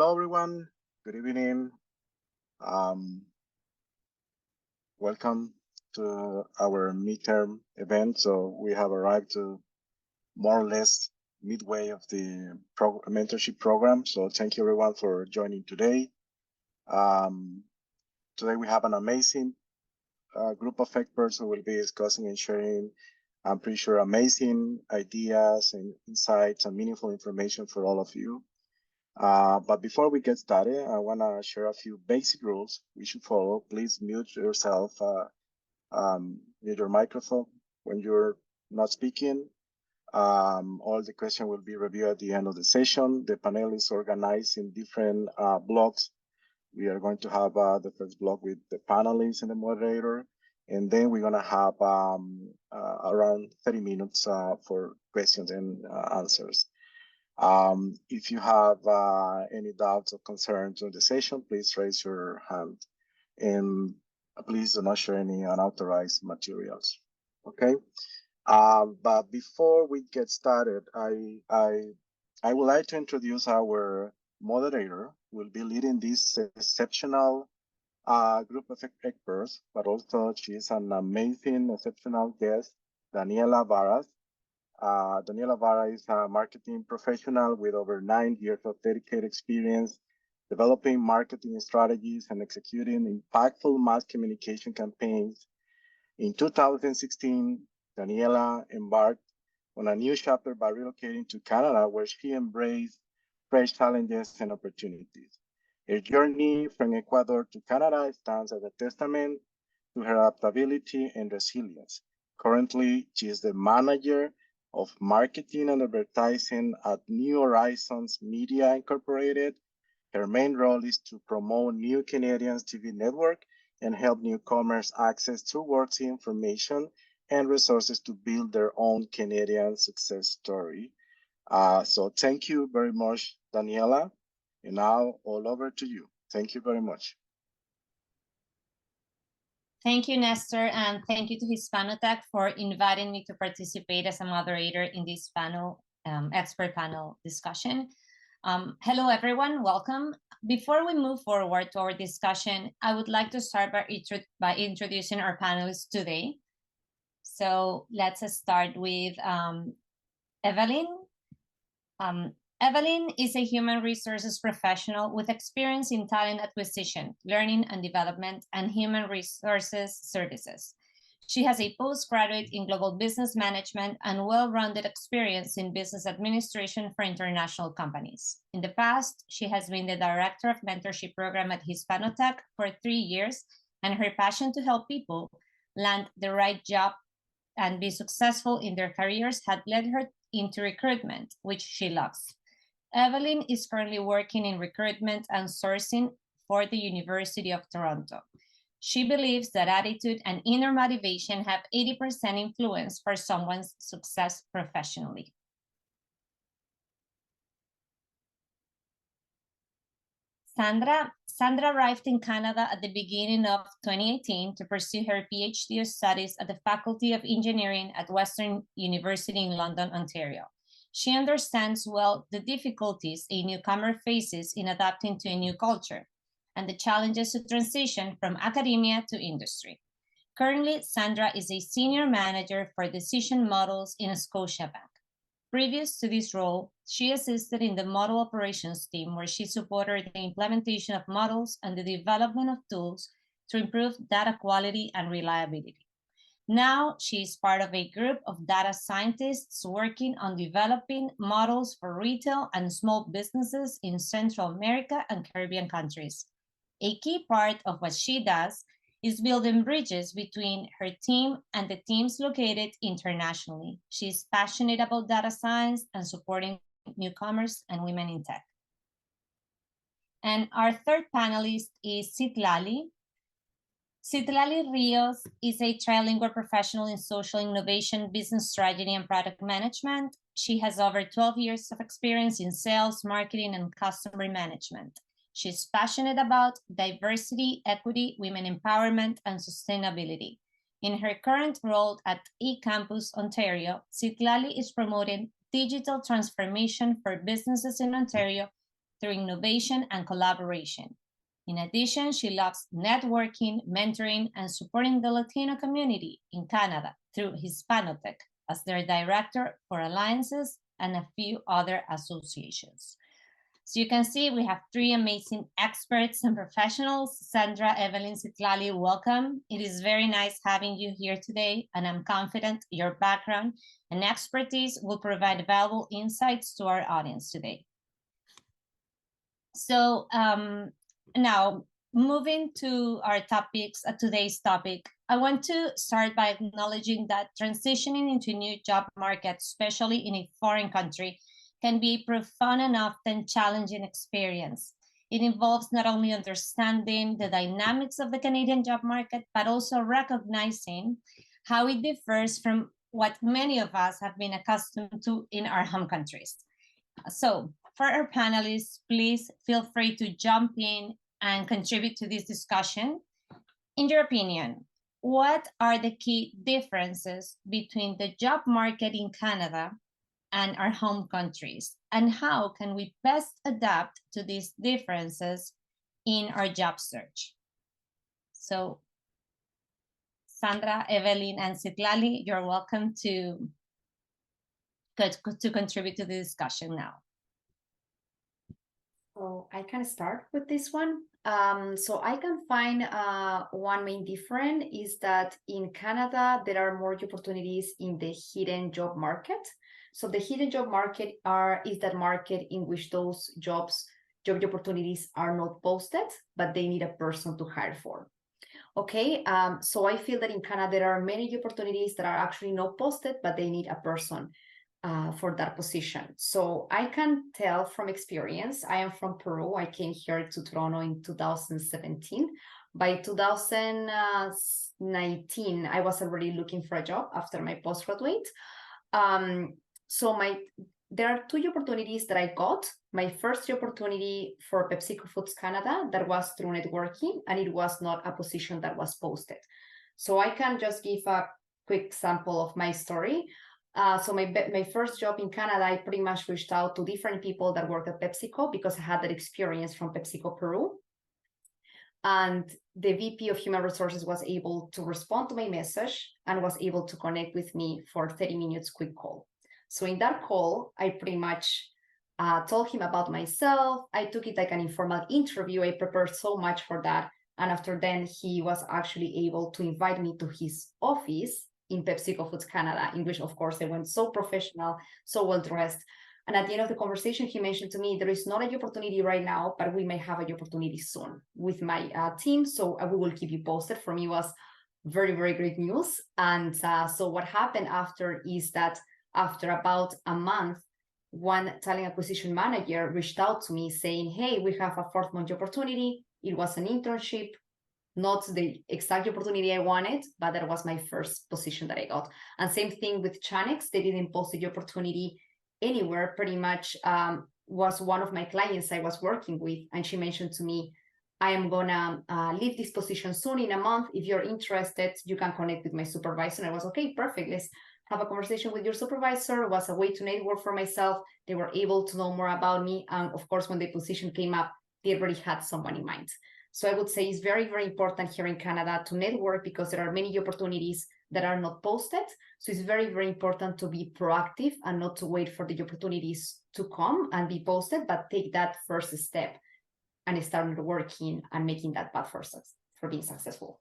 Hello, everyone. Good evening. Um, Welcome to our midterm event. So we have arrived to more or less midway of the mentorship program. So thank you, everyone, for joining today. Today we have an amazing group of experts who will be discussing and sharing, I'm pretty sure, amazing ideas and insights and meaningful information for all of you. But before we get started, I want to share a few basic rules we should follow. Please mute yourself, mute your microphone when you're not speaking. All the questions will be reviewed at the end of the session. The panel is organized in different blocks. We are going to have the first block with the panelists and the moderator, and then we're going to have around 30 minutes for questions and answers. If you have any doubts or concerns on the session, please raise your hand, and please do not share any unauthorized materials. Okay. But before we get started, I would like to introduce our moderator who will be leading this exceptional group of experts, but also she is an amazing, exceptional guest, Daniela Varas. Daniela Vara is a marketing professional with over 9 years of dedicated experience developing marketing strategies and executing impactful mass communication campaigns. In 2016, Daniela embarked on a new chapter by relocating to Canada, where she embraced fresh challenges and opportunities. Her journey from Ecuador to Canada stands as a testament to her adaptability and resilience. Currently, she is the manager of marketing and advertising at New Horizons Media Incorporated. Her main role is to promote New Canadians TV network and help newcomers access trustworthy information and resources to build their own Canadian success story. So thank you very much, Daniela. And now all over to you. Thank you very much. Thank you, Nestor, and thank you to Hispanotech for inviting me to participate as a moderator in this panel, expert panel discussion. Hello, everyone. Welcome. Before we move forward to our discussion, I would like to start by introducing our panelists today. So let's start with Evelyn. Evelyn is a human resources professional with experience in talent acquisition, learning and development, and human resources services. She has a postgraduate in global business management and well-rounded experience in business administration for international companies. In the past, she has been the director of mentorship program at Hispanotech for 3 years, and her passion to help people land the right job and be successful in their careers had led her into recruitment, which she loves. Evelyn is currently working in recruitment and sourcing for the University of Toronto. She believes that attitude and inner motivation have 80% influence for someone's success professionally. Sandra arrived in Canada at the beginning of 2018 to pursue her PhD studies at the Faculty of Engineering at Western University in London, Ontario. She understands well the difficulties a newcomer faces in adapting to a new culture and the challenges to transition from academia to industry. Currently, Sandra is a senior manager for decision models in Scotiabank. Previous to this role, she assisted in the model operations team, where she supported the implementation of models and the development of tools to improve data quality and reliability. Now, she is part of a group of data scientists working on developing models for retail and small businesses in Central America and Caribbean countries. A key part of what she does is building bridges between her team and the teams located internationally. She is passionate about data science and supporting newcomers and women in tech. And our third panelist is Citlali. Citlali Rios is a trilingual professional in social innovation, business strategy, and product management. She has over 12 years of experience in sales, marketing, and customer management. She's passionate about diversity, equity, women empowerment, and sustainability. In her current role at eCampus Ontario, Citlali is promoting digital transformation for businesses in Ontario through innovation and collaboration. In addition, she loves networking, mentoring, and supporting the Latino community in Canada through Hispanotech as their director for alliances and a few other associations. So you can see we have three amazing experts and professionals. Sandra, Evelyn, Citlali, welcome. It is very nice having you here today, and I'm confident your background and expertise will provide valuable insights to our audience today. So now, moving to our topics, today's topic, I want to start by acknowledging that transitioning into a new job market, especially in a foreign country, can be a profound and often challenging experience. It involves not only understanding the dynamics of the Canadian job market, but also recognizing how it differs from what many of us have been accustomed to in our home countries. So for our panelists, please feel free to jump in and contribute to this discussion. In your opinion, what are the key differences between the job market in Canada and our home countries, and how can we best adapt to these differences in our job search? So Sandra, Evelyn, and Citlali, you're welcome to contribute to the discussion now. So I can start with this one. So I can find one main difference is that in Canada, there are more opportunities in the hidden job market. So the hidden job market is that market in which those job opportunities are not posted, but they need a person to hire for. Okay, so I feel that in Canada, there are many opportunities that are actually not posted, but they need a person for that position. So I can tell from experience, I am from Peru. I came here to Toronto in 2017. By 2019, I was already looking for a job after my postgraduate. There are two opportunities that I got. My first opportunity for PepsiCo Foods Canada, that was through networking, and it was not a position that was posted. So I can just give a quick example of my story. So my first job in Canada, I pretty much reached out to different people that work at PepsiCo because I had that experience from PepsiCo Peru. And the VP of Human Resources was able to respond to my message and was able to connect with me for 30 minutes quick call. So in that call, I pretty much told him about myself. I took it like an informal interview. I prepared so much for that. And after then, he was actually able to invite me to his office in PepsiCo Foods Canada, in which, of course, I went so professional, so well-dressed. And at the end of the conversation, he mentioned to me, there is not an opportunity right now, but we may have an opportunity soon with my team. So we will keep you posted. For me, it was very, very great news. And so what happened after is that after about a month, one talent acquisition manager reached out to me saying, hey, we have a 4th-month opportunity. It was an internship, not the exact opportunity I wanted, but that was my first position that I got. And same thing with Chanex. They didn't post the opportunity anywhere. Pretty much was one of my clients I was working with. And she mentioned to me, I am gonna leave this position soon in a month. If you're interested, you can connect with my supervisor. And I was, okay, perfect. Let's have a conversation with your supervisor. It was a way to network for myself. They were able to know more about me. And of course, when the position came up, they already had someone in mind. So I would say it's very, very important here in Canada to network because there are many opportunities that are not posted. So it's very, very important to be proactive and not to wait for the opportunities to come and be posted, but take that first step and start working and making that path for being successful.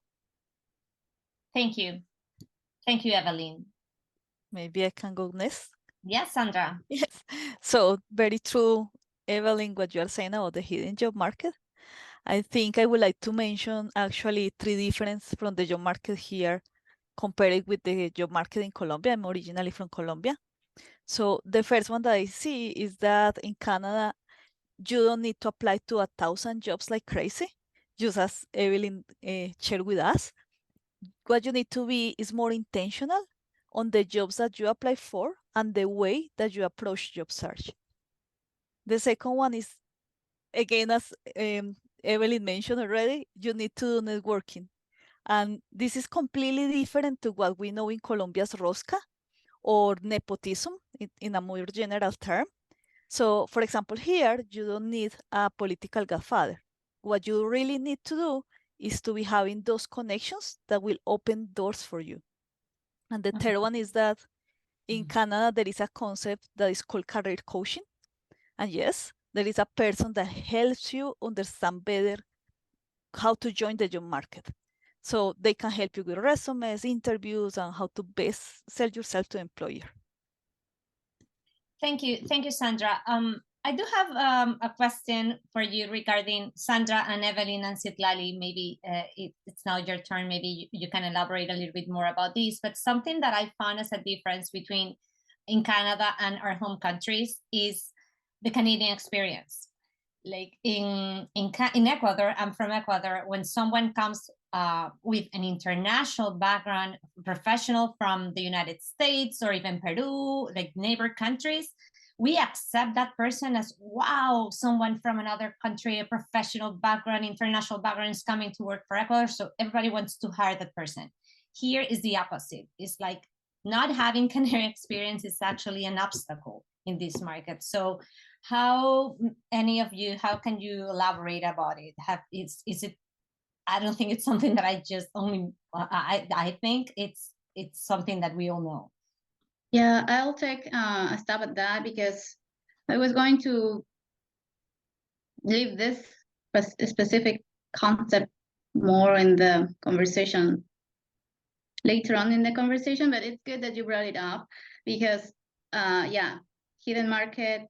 Thank you. Thank you, Evelyn. Maybe I can go next. Yes, Sandra. Yes. So very true, Evelyn, what you are saying about the hidden job market. I think I would like to mention actually 3 differences from the job market here compared with the job market in Colombia. I'm originally from Colombia. So the first one that I see is that in Canada, you don't need to apply to 1,000 jobs like crazy, just as Evelyn shared with us. What you need to be is more intentional on the jobs that you apply for and the way that you approach job search. The second one is, again, as Evelyn mentioned already, you need to do networking. And this is completely different to what we know in Colombia's rosca or nepotism in a more general term. So, for example, here, you don't need a political godfather. What you really need to do is to be having those connections that will open doors for you. And the third one is that in Canada, there is a concept that is called career coaching. And yes, there is a person that helps you understand better how to join the job market. So they can help you with resumes, interviews, and how to best sell yourself to employer. Thank you, Sandra. I do have a question for you regarding Sandra and Evelyn and Citlali. Maybe it's now your turn. Maybe you can elaborate a little bit more about this. But something that I found as a difference between in Canada and our home countries is the Canadian experience. Like in Ecuador, I'm from Ecuador. When someone comes with an international background, professional from the United States or even Peru, like neighbor countries, we accept that person as, wow, someone from another country, a professional background, international background is coming to work for Ecuador. So everybody wants to hire that person. Here is the opposite. It's like not having Canadian experience is actually an obstacle in this market. So how can you elaborate about it? Is it, I don't think it's something that I just only, I think it's something that we all know. Yeah, I'll take a stab at that because I was going to leave this specific concept more in the conversation later on in the conversation, but it's good that you brought it up because yeah, hidden market,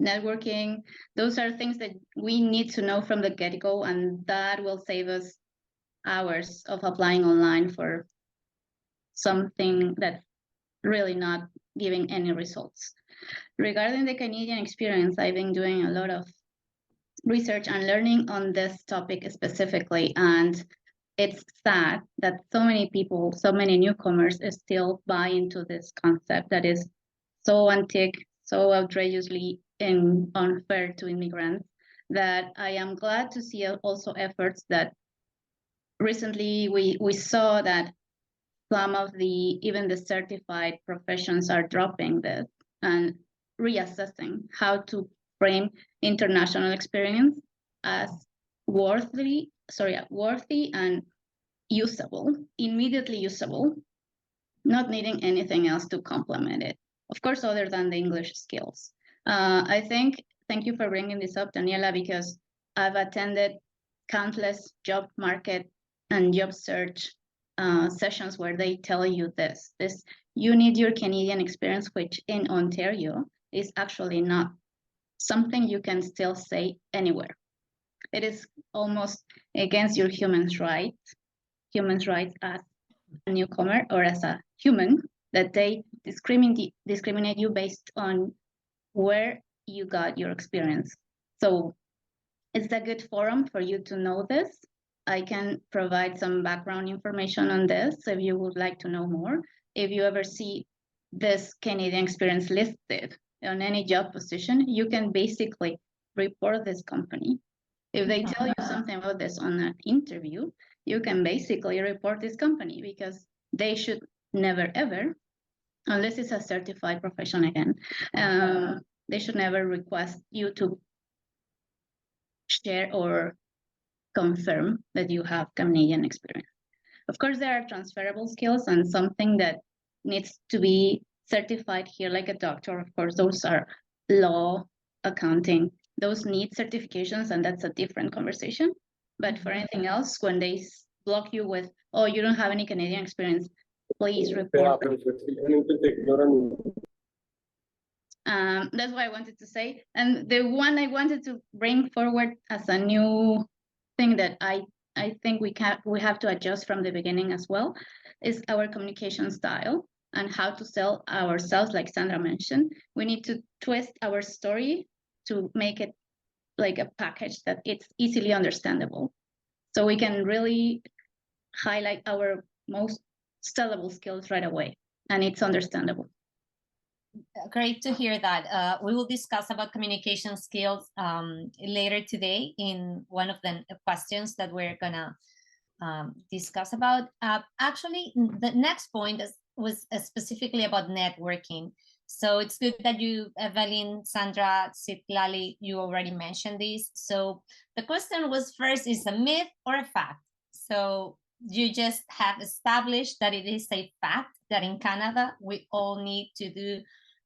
networking, those are things that we need to know from the get-go, and that will save us hours of applying online for something that's really not giving any results. Regarding the Canadian experience, I've been doing a lot of research and learning on this topic specifically, and it's sad that so many people, so many newcomers still buy into this concept that is so antique, so outrageously unfair to immigrants, that I am glad to see also efforts that recently we saw that some of even the certified professions are dropping this and reassessing how to frame international experience as worthy and usable, immediately usable, not needing anything else to complement it. Of course, other than the English skills. Thank you for bringing this up, Daniela, because I've attended countless job market and job search sessions where they tell you this, you need your Canadian experience, which in Ontario is actually not something you can still say anywhere. It is almost against your human rights as a newcomer or as a human, that they discriminate you based on where you got your experience. So it's a good forum for you to know this. I can provide some background information on this if you would like to know more. If you ever see this Canadian experience listed on any job position, you can basically report this company. If they tell you something about this on an interview, you can basically report this company because they should never, ever, unless it's a certified profession again, they should never request you to share or confirm that you have Canadian experience. Of course, there are transferable skills and something that needs to be certified here, like a doctor. Of course, those are law, accounting. Those need certifications, and that's a different conversation. But for anything else, when they block you with, oh, you don't have any Canadian experience, please report. That's what I wanted to say. And the one I wanted to bring forward as a new thing that I think we have to adjust from the beginning as well is our communication style and how to sell ourselves, like Sandra mentioned. We need to twist our story to make it like a package that it's easily understandable. So we can really highlight our most sellable skills right away, and it's understandable. Great to hear that. We will discuss about communication skills later today in one of the questions that we're gonna discuss about. Actually, the next point was specifically about networking. So it's good that you, Evelyn, Sandra, Citlali, you already mentioned this. So the question was first, is a myth or a fact? So you just have established that it is a fact that in Canada, we all need to do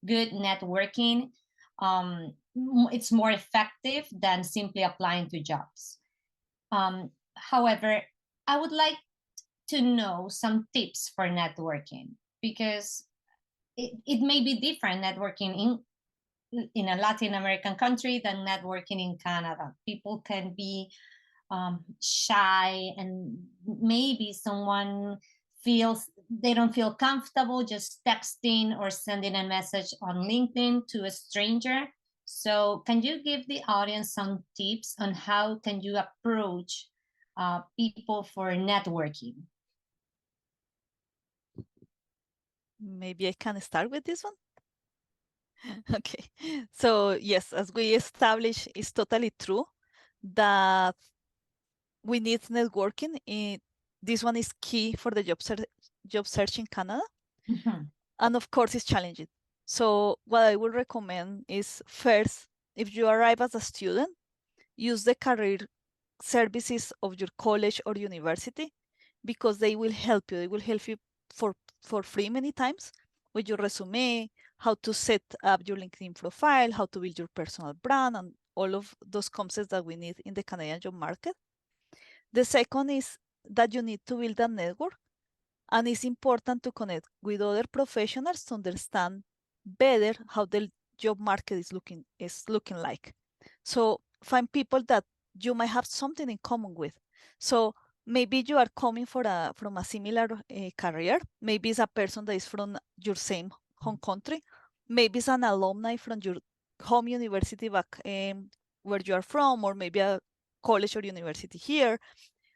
good networking. It's more effective than simply applying to jobs. However, I would like to know some tips for networking, because it may be different networking in a Latin American country than networking in Canada. People can be shy, and maybe someone feels they don't feel comfortable just texting or sending a message on LinkedIn to a stranger. So can you give the audience some tips on how can you approach people for networking? Maybe I can start with this one. Okay, so yes, as we established, it's totally true that we need networking. This one is key for the job search in Canada. And of course, it's challenging. So what I would recommend is first, if you arrive as a student, use the career services of your college or university, because they will help you. They will help you for free many times with your resume, how to set up your LinkedIn profile, how to build your personal brand, and all of those concepts that we need in the Canadian job market. The second is that you need to build a network, and it's important to connect with other professionals to understand better how the job market is looking like. So find people that you might have something in common with. So maybe you are coming from a similar career. Maybe it's a person that is from your same home country. Maybe it's an alumni from your home university back where you are from, or maybe a college or university here.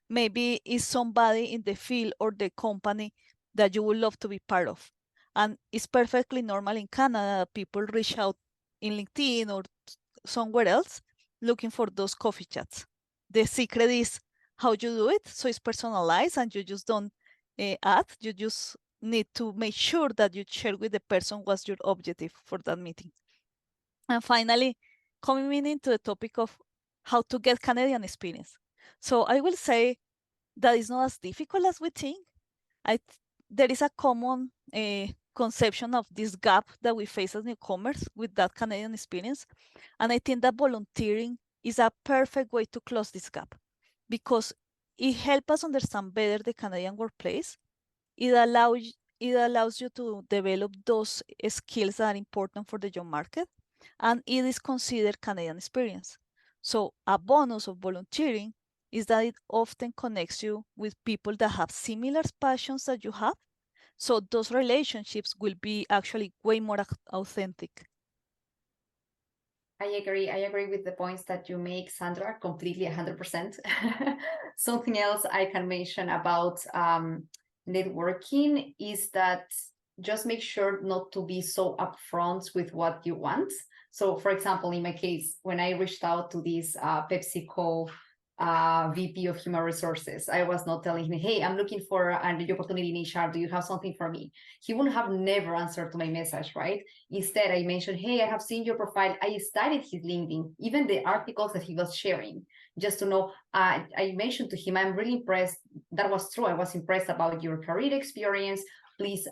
Maybe it's somebody in the field or the company that you would love to be part of. And it's perfectly normal in Canada. People reach out in LinkedIn or somewhere else looking for those coffee chats. The secret is how you do it. So it's personalized, and you just don't add. You just need to make sure that you share with the person what's your objective for that meeting. And finally, coming into the topic of how to get Canadian experience. So I will say that is not as difficult as we think. There is a common conception of this gap that we face as newcomers with that Canadian experience. And I think that volunteering is a perfect way to close this gap, because it helps us understand better the Canadian workplace. It allows you to develop those skills that are important for the job market, and it is considered Canadian experience. So a bonus of volunteering is that it often connects you with people that have similar passions that you have. So those relationships will be actually way more authentic. I agree with the points that you make, Sandra, completely 100%. Something else I can mention about networking is that just make sure not to be so upfront with what you want. So, for example, in my case, when I reached out to this PepsiCo VP of Human Resources, I was not telling him, hey, I'm looking for an opportunity in HR. Do you have something for me? He wouldn't have never answered to my message, right? Instead, I mentioned, hey, I have seen your profile. I studied his LinkedIn, even the articles that he was sharing, just to know. I mentioned to him, I'm really impressed. That was true. I was impressed about your career experience. Please,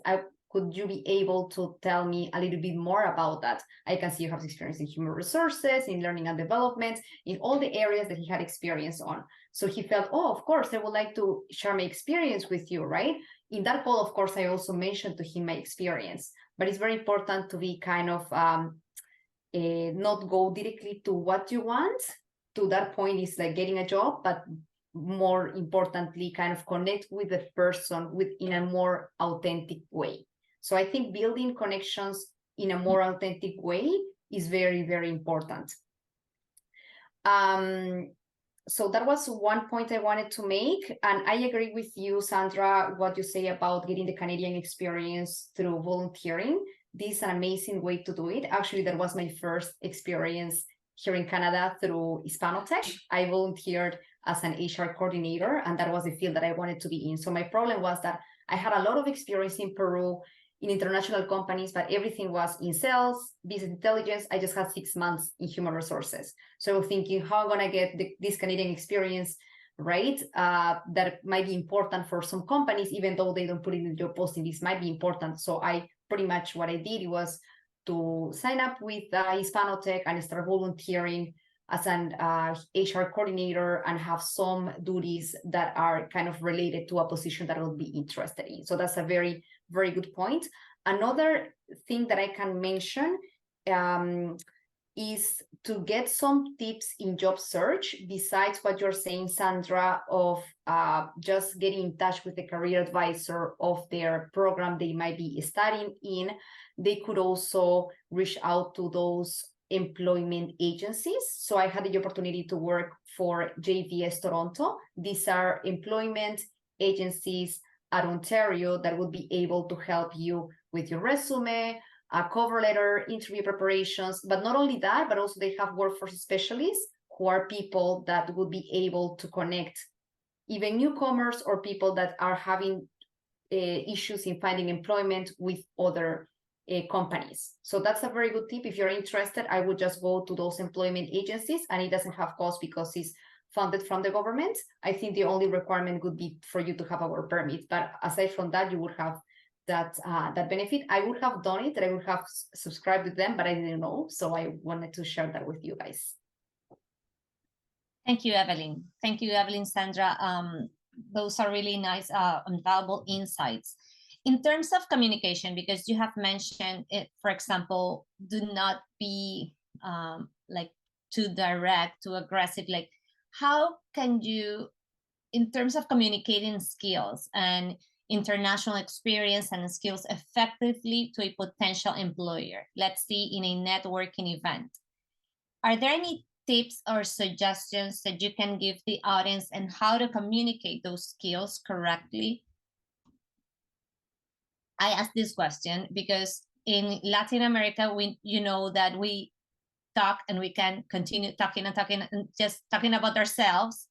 could you be able to tell me a little bit more about that? I can see you have experience in human resources, in learning and development, in all the areas that he had experience on. So he felt, oh, of course, I would like to share my experience with you, right? In that call, of course, I also mentioned to him my experience, but it's very important to be kind of not go directly to what you want. To that point is like getting a job, but more importantly, kind of connect with the person in a more authentic way. So I think building connections in a more authentic way is very, very important. So that was one point I wanted to make. And I agree with you, Sandra, what you say about getting the Canadian experience through volunteering. This is an amazing way to do it. Actually, that was my first experience here in Canada through Hispanotech. I volunteered as an HR coordinator, and that was the field that I wanted to be in. So my problem was that I had a lot of experience in Peru in international companies, but everything was in sales, business intelligence. I just had 6 months in human resources. So thinking how I'm gonna get this Canadian experience, right? That might be important for some companies, even though they don't put it in the job posting, this might be important. So I pretty much what I did was to sign up with Hispanotech and start volunteering as an HR coordinator and have some duties that are kind of related to a position that I would be interested in. So that's a very, very good point. Another thing that I can mention is to get some tips in job search, besides what you're saying, Sandra, of just getting in touch with the career advisor of their program they might be studying in. They could also reach out to those employment agencies. So I had the opportunity to work for JVS Toronto. These are employment agencies at Ontario that would be able to help you with your resume, a cover letter, interview preparations. But not only that, but also they have workforce specialists who are people that would be able to connect even newcomers or people that are having issues in finding employment with other companies. So that's a very good tip. If you're interested, I would just go to those employment agencies, and it doesn't have cost because it's funded from the government. I think the only requirement would be for you to have a work permit, but aside from that, you would have that benefit. I would have done it, that I would have subscribed to them, but I didn't know, so I wanted to share that with you guys. Thank you, Evelyn. Thank you, Evelyn, Sandra. Those are really nice and valuable insights. In terms of communication, because you have mentioned it, for example, do not be like too direct, too aggressive. Like, how can you, in terms of communicating skills and international experience and skills effectively to a potential employer, let's see in a networking event, are there any tips or suggestions that you can give the audience and how to communicate those skills correctly? I ask this question because in Latin America, you know that we talk and we can continue talking and just talking about ourselves.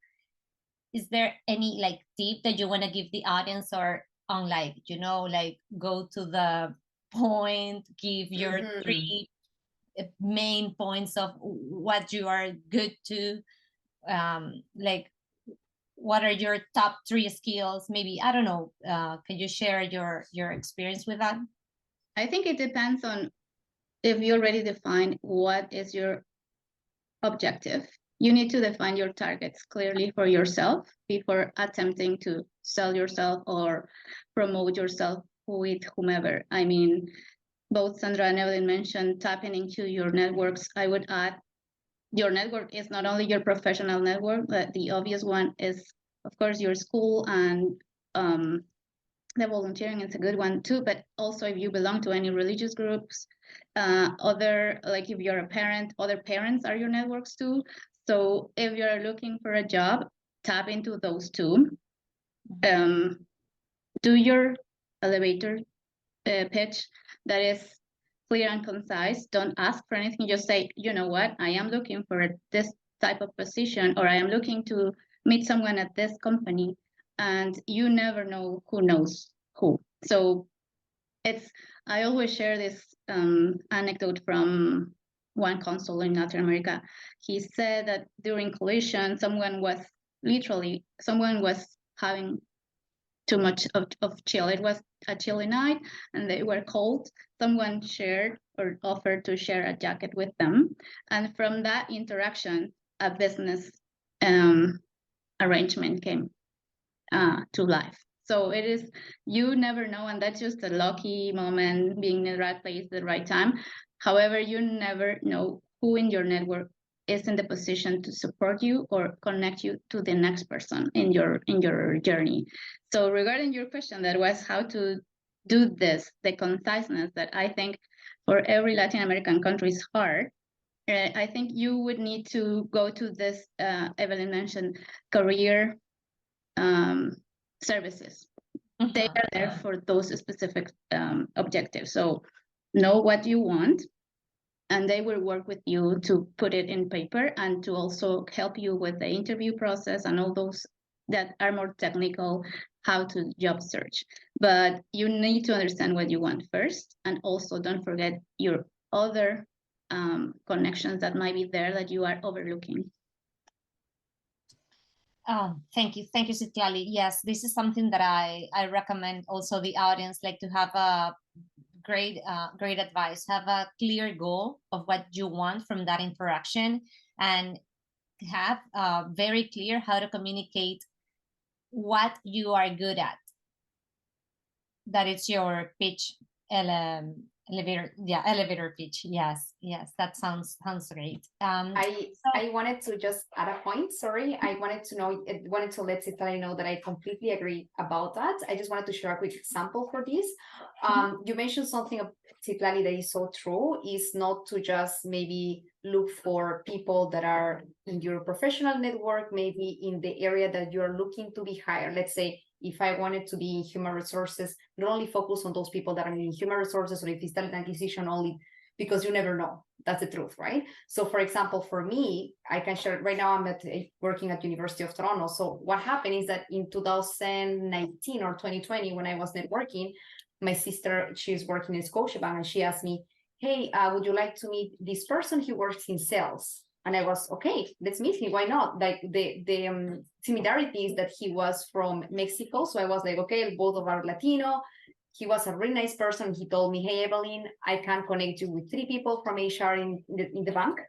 Is there any like tip that you want to give the audience, or on like, you know, like go to the point, give your 3 main points of what you are good to, like what are your top 3 skills? Maybe, I don't know, can you share your experience with that? I think it depends on if you already define what is your objective. You need to define your targets clearly for yourself before attempting to sell yourself or promote yourself with whomever. I mean, both Sandra and Evelyn mentioned tapping into your networks. I would add, your network is not only your professional network, but the obvious one is, of course, your school, and the volunteering is a good one too. But also, if you belong to any religious groups, like if you're a parent, other parents are your networks too. So if you're looking for a job, tap into those two. Do your elevator pitch that is clear and concise. Don't ask for anything. Just say, you know what, I am looking for this type of position, or I am looking to meet someone at this company, and you never know who knows who. So I always share this anecdote from one consul in Latin America. He said that during collision, someone was having too much of chill. It was a chilly night and they were cold. Someone shared or offered to share a jacket with them. And from that interaction, a business arrangement came to life. So it is, you never know, and that's just a lucky moment, being in the right place at the right time. However, you never know who in your network is in the position to support you or connect you to the next person in your journey. So regarding your question, that was how to do this, the conciseness that I think for every Latin American country is hard. I think you would need to go to this, Evelyn mentioned, career services. They are there for those specific objectives. So know what you want, and they will work with you to put it in paper and to also help you with the interview process and all those that are more technical, how to job search. but you need to understand what you want first, and also don't forget your other connections that might be there that you are overlooking. Thank you, Citlali. Yes, this is something that I recommend also the audience, like to have a great advice. Have a clear goal of what you want from that interaction, and have very clear how to communicate what you are good at. That it's your pitch, elevator pitch. Yes, that sounds great. I wanted to just add a point. Sorry, I wanted to let Citlali know that I completely agree about that. I just wanted to share a quick example for this. You mentioned something, Citlali, that is so true, is not to just maybe look for people that are in your professional network, maybe in the area that you're looking to be hired. Let's say if I wanted to be in human resources, not only focus on those people that are in human resources, or if it's talent acquisition only, because you never know. That's the truth, right? So for example, for me, I can share right now I'm working at University of Toronto. So what happened is that in 2019 or 2020, when I was networking, my sister, she's working in Scotiabank, and she asked me, hey, would you like to meet this person who works in sales? And I was, okay, let's meet him. Why not? Like the similarities that he was from Mexico. So I was like, okay, both of our Latino. He was a really nice person. He told me, hey, Evelyn, I can connect you with 3 people from HR in the bank.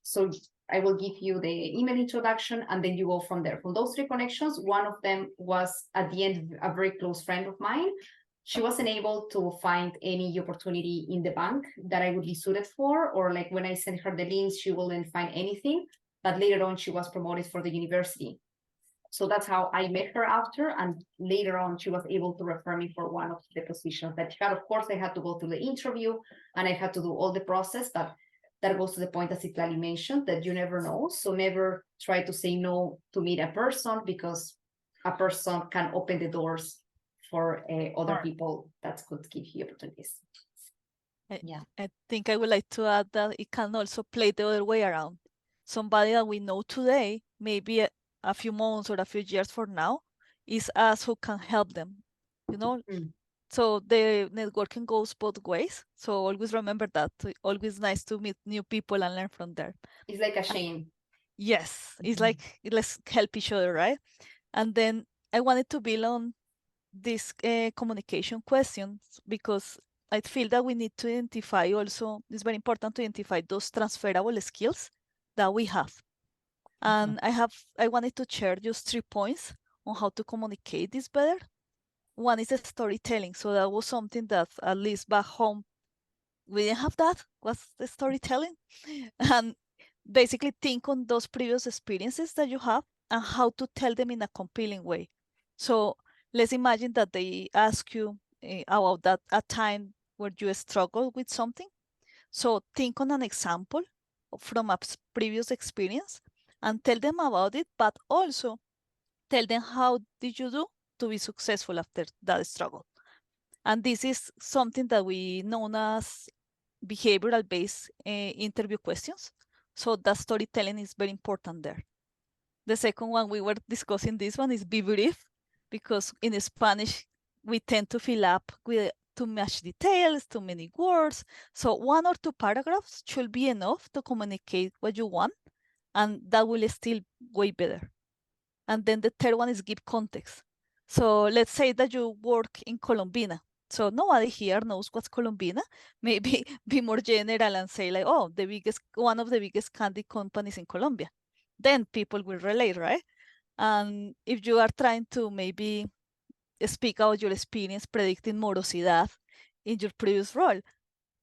So I will give you the email introduction, and then you go from there. From those 3 connections, one of them was at the end a very close friend of mine. She wasn't able to find any opportunity in the bank that I would be suited for, or like when I sent her the links, she wouldn't find anything. But later on, she was promoted for the university. So that's how I met her after. And later on, she was able to refer me for one of the positions that she had. Of course, I had to go through the interview, and I had to do all the process. But that goes to the point that Citlali mentioned, that you never know. So never try to say no to meet a person, because a person can open the doors for other people that could give you opportunities. I think I would like to add that it can also play the other way around. Somebody that we know today, maybe a few months or a few years from now, is us who can help them, you know? So the networking goes both ways. So always remember that. Always nice to meet new people and learn from them. It's like a shame. Yes, it's like, let's help each other, right? And then I wanted to build on this communication questions, because I feel that we need to identify also, it's very important to identify those transferable skills that we have. And I wanted to share just 3 points on how to communicate this better. One is storytelling. So that was something that at least back home, we didn't have that, was the storytelling. And basically think on those previous experiences that you have and how to tell them in a compelling way. So let's imagine that they ask you about that a time where you struggled with something. So think on an example from a previous experience and tell them about it, but also tell them how did you do to be successful after that struggle. And this is something that we know as behavioral-based interview questions. So that storytelling is very important there. The second one, we were discussing this one, is be brief, because in Spanish, we tend to fill up with too much details, too many words. So 1 or 2 paragraphs should be enough to communicate what you want, and that will still way better. And then the third one is give context. So let's say that you work in Colombina. So nobody here knows what's Colombina. Maybe be more general and say like, oh, one of the biggest candy companies in Colombia. Then people will relate, right? And if you are trying to maybe speak about your experience predicting morosidad in your previous role,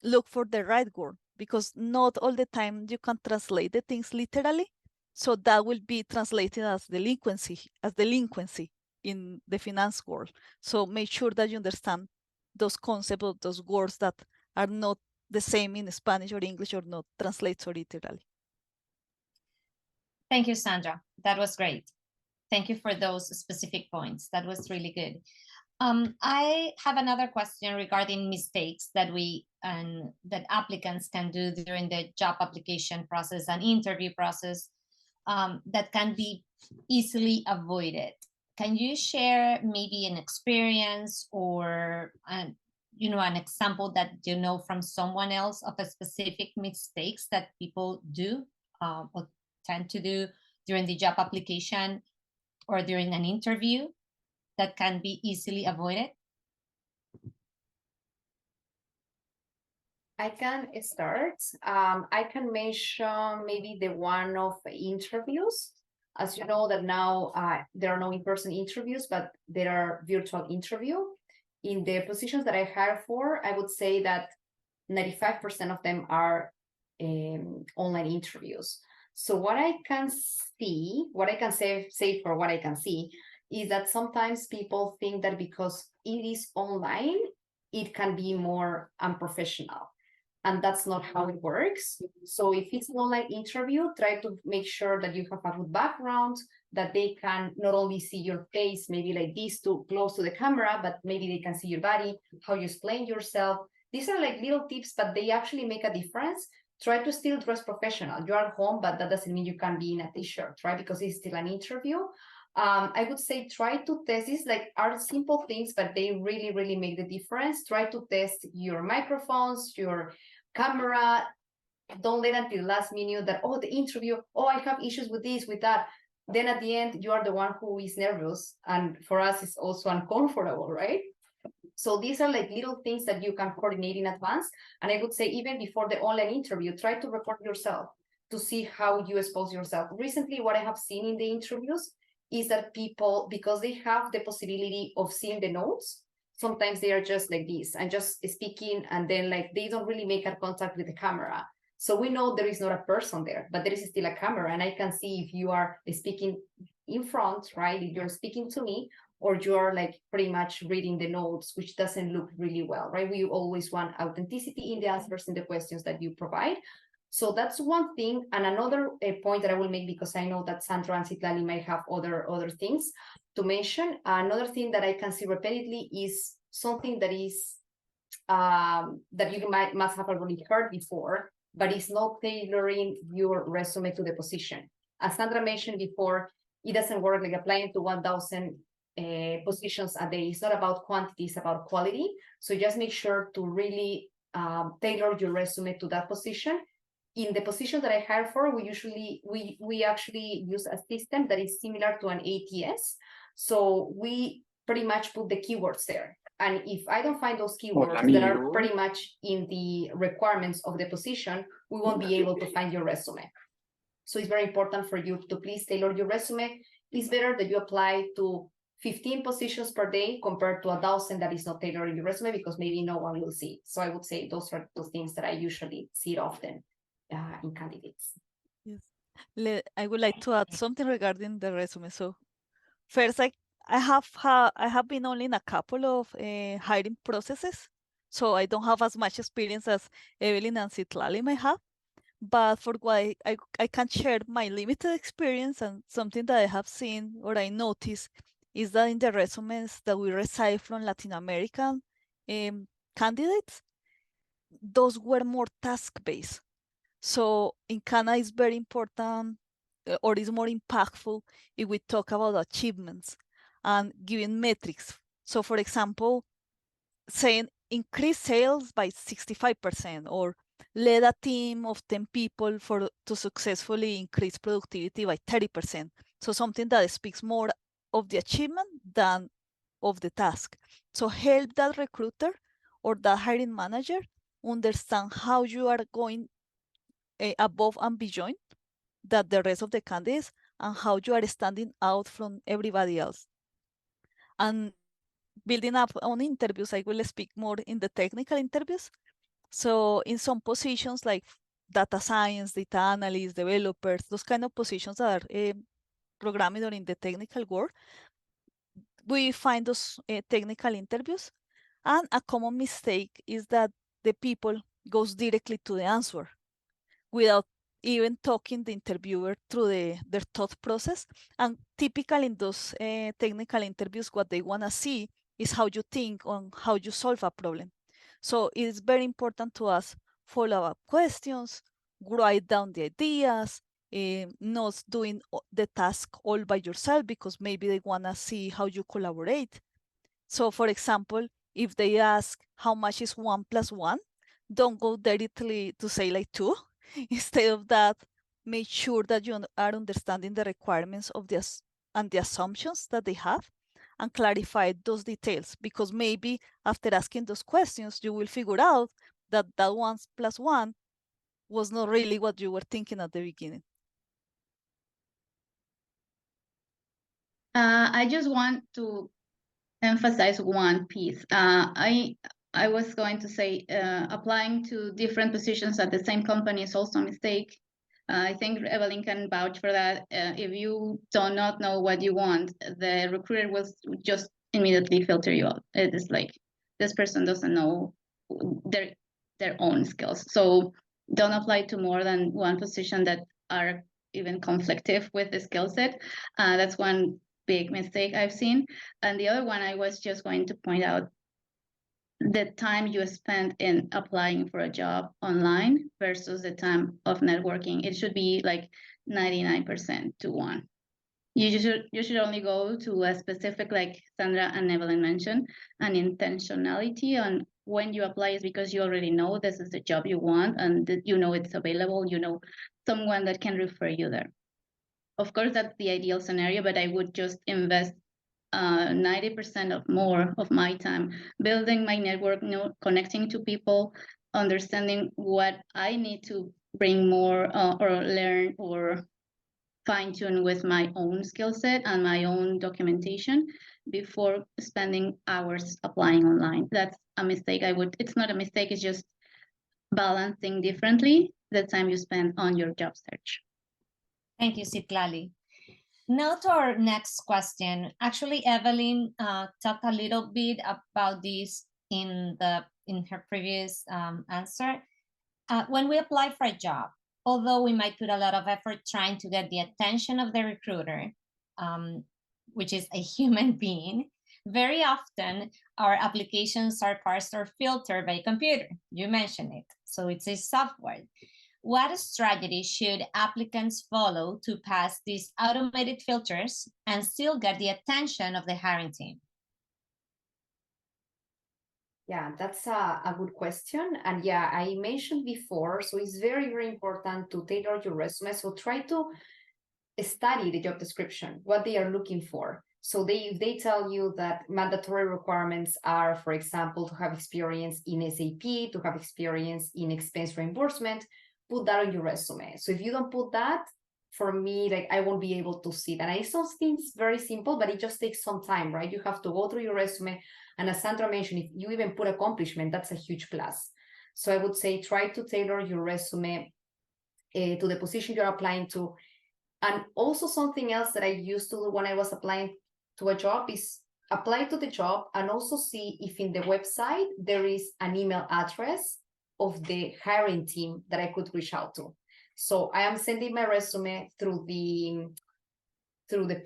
look for the right word, because not all the time you can translate the things literally. So that will be translated as delinquency in the finance world. So make sure that you understand those concepts of those words that are not the same in Spanish or English, or not translate so literally. Thank you, Sandra. That was great. Thank you for those specific points. That was really good. I have another question regarding mistakes that that applicants can do during the job application process and interview process that can be easily avoided. can you share maybe an experience or an example that you know from someone else of a specific mistakes that people do or tend to do during the job application or during an interview that can be easily avoided? I can start. I can mention maybe the one of interviews. As you know that now there are no in-person interviews, but there are virtual interview. In the positions that I hire for, I would say that 95% of them are online interviews. So what I can see, what I can say for what I can see, is that sometimes people think that because it is online, it can be more unprofessional. And that's not how it works. So if it's an online interview, try to make sure that you have a good background, that they can not only see your face, maybe like this too close to the camera, but maybe they can see your body, how you explain yourself. These are like little tips, but they actually make a difference. Try to still dress professional. You're at home, but that doesn't mean you can be in a t-shirt, right? Because it's still an interview. I would say try to test these, like are simple things, but they really, really make the difference. Try to test your microphones, your camera. Don't let until last minute that, oh, the interview, oh, I have issues with this, with that. Then at the end, you are the one who is nervous. And for us, it's also uncomfortable, right? So these are like little things that you can coordinate in advance. And I would say even before the online interview, try to record yourself to see how you expose yourself. Recently, what I have seen in the interviews is that people, because they have the possibility of seeing the notes, sometimes they are just like this and just speaking, and then like they don't really make eye contact with the camera. So we know there is not a person there, but there is still a camera, and I can see if you are speaking in front, right? If you're speaking to me, or you're like pretty much reading the notes, which doesn't look really well, right? We always want authenticity in the answers and the questions that you provide. So that's one thing. And another point that I will make, because I know that Sandra and Citlali might have other things to mention. Another thing that I can see repeatedly is something that is that you must have already heard before, but it's not tailoring your resume to the position. As Sandra mentioned before, it doesn't work like applying to 1,000 positions a day. It's not about quantity, it's about quality. So just make sure to really tailor your resume to that position. In the position that I hire for, we actually use a system that is similar to an ATS. So we pretty much put the keywords there. And if I don't find those keywords that are pretty much in the requirements of the position, we won't be able to find your resume. So it's very important for you to please tailor your resume. It's better that you apply to 15 positions per day compared to 1,000 that is not tailored in your resume, because maybe no one will see. So I would say those are the things that I usually see often in candidates. Yes, I would like to add something regarding the resume. So first, I have been only in a couple of hiring processes, so I don't have as much experience as Evelyn and Citlali may have. But for what I can share my limited experience, and something that I have seen or I noticed is that in the resumes that we receive from Latin American candidates, those were more task-based. So in Canada, it's very important or is more impactful if we talk about achievements and giving metrics. So for example, saying increase sales by 65% or lead a team of 10 people to successfully increase productivity by 30%. So something that speaks more of the achievement than of the task. So help that recruiter or that hiring manager understand how you are going above and beyond that the rest of the candidates and how you are standing out from everybody else. And building up on interviews, I will speak more in the technical interviews. So in some positions like data science, data analysts, developers, those kind of positions that are programming or in the technical world, we find those technical interviews. And a common mistake is that the people goes directly to the answer without even talking the interviewer through their thought process. And typically in those technical interviews, what they want to see is how you think on how you solve a problem. So it's very important to ask follow-up questions, write down the ideas, not doing the task all by yourself, because maybe they want to see how you collaborate. So for example, if they ask how much is 1 + 1, don't go directly to say like 2. Instead of that, make sure that you are understanding the requirements of this and the assumptions that they have, and clarify those details, because maybe after asking those questions, you will figure out that that 1 + 1 was not really what you were thinking at the beginning. I just want to emphasize one piece. I was going to say applying to different positions at the same company is also a mistake. I think Evelyn can vouch for that. If you do not know what you want, the recruiter will just immediately filter you out. It is like, this person doesn't know their own skills. So don't apply to more than one position that are even conflictive with the skill set. That's one big mistake I've seen. And the other one, I was just going to point out the time you spend in applying for a job online versus the time of networking. It should be like 99% to 1. You should only go to a specific, like Sandra and Evelyn mentioned, an intentionality on when you apply is because you already know this is the job you want, and you know it's available, you know someone that can refer you there. Of course, that's the ideal scenario, but I would just invest 90% of more of my time building my network, connecting to people, understanding what I need to bring more or learn or fine tune with my own skill set and my own documentation before spending hours applying online. That's a mistake. It's not a mistake, it's just balancing differently the time you spend on your job search. Thank you, Citlali. Now to our next question. Actually, Evelyn talked a little bit about this in her previous answer. When we apply for a job, although we might put a lot of effort trying to get the attention of the recruiter, which is a human being, very often our applications are parsed or filtered by a computer. You mentioned it. So it's a software. What strategy should applicants follow to pass these automated filters and still get the attention of the hiring team? Yeah, that's a good question. And yeah, I mentioned before, so it's very, very important to tailor your resume. So try to study the job description, what they are looking for. So if they tell you that mandatory requirements are, for example, to have experience in SAP, to have experience in expense reimbursement, put that on your resume. So if you don't put that, for me, like I won't be able to see that. And it sounds very simple, but it just takes some time, right? You have to go through your resume. And as Sandra mentioned, if you even put accomplishment, that's a huge plus. So I would say try to tailor your resume to the position you're applying to. And also something else that I used to do when I was applying to a job is apply to the job and also see if in the website there is an email address of the hiring team that I could reach out to. So I am sending my resume through the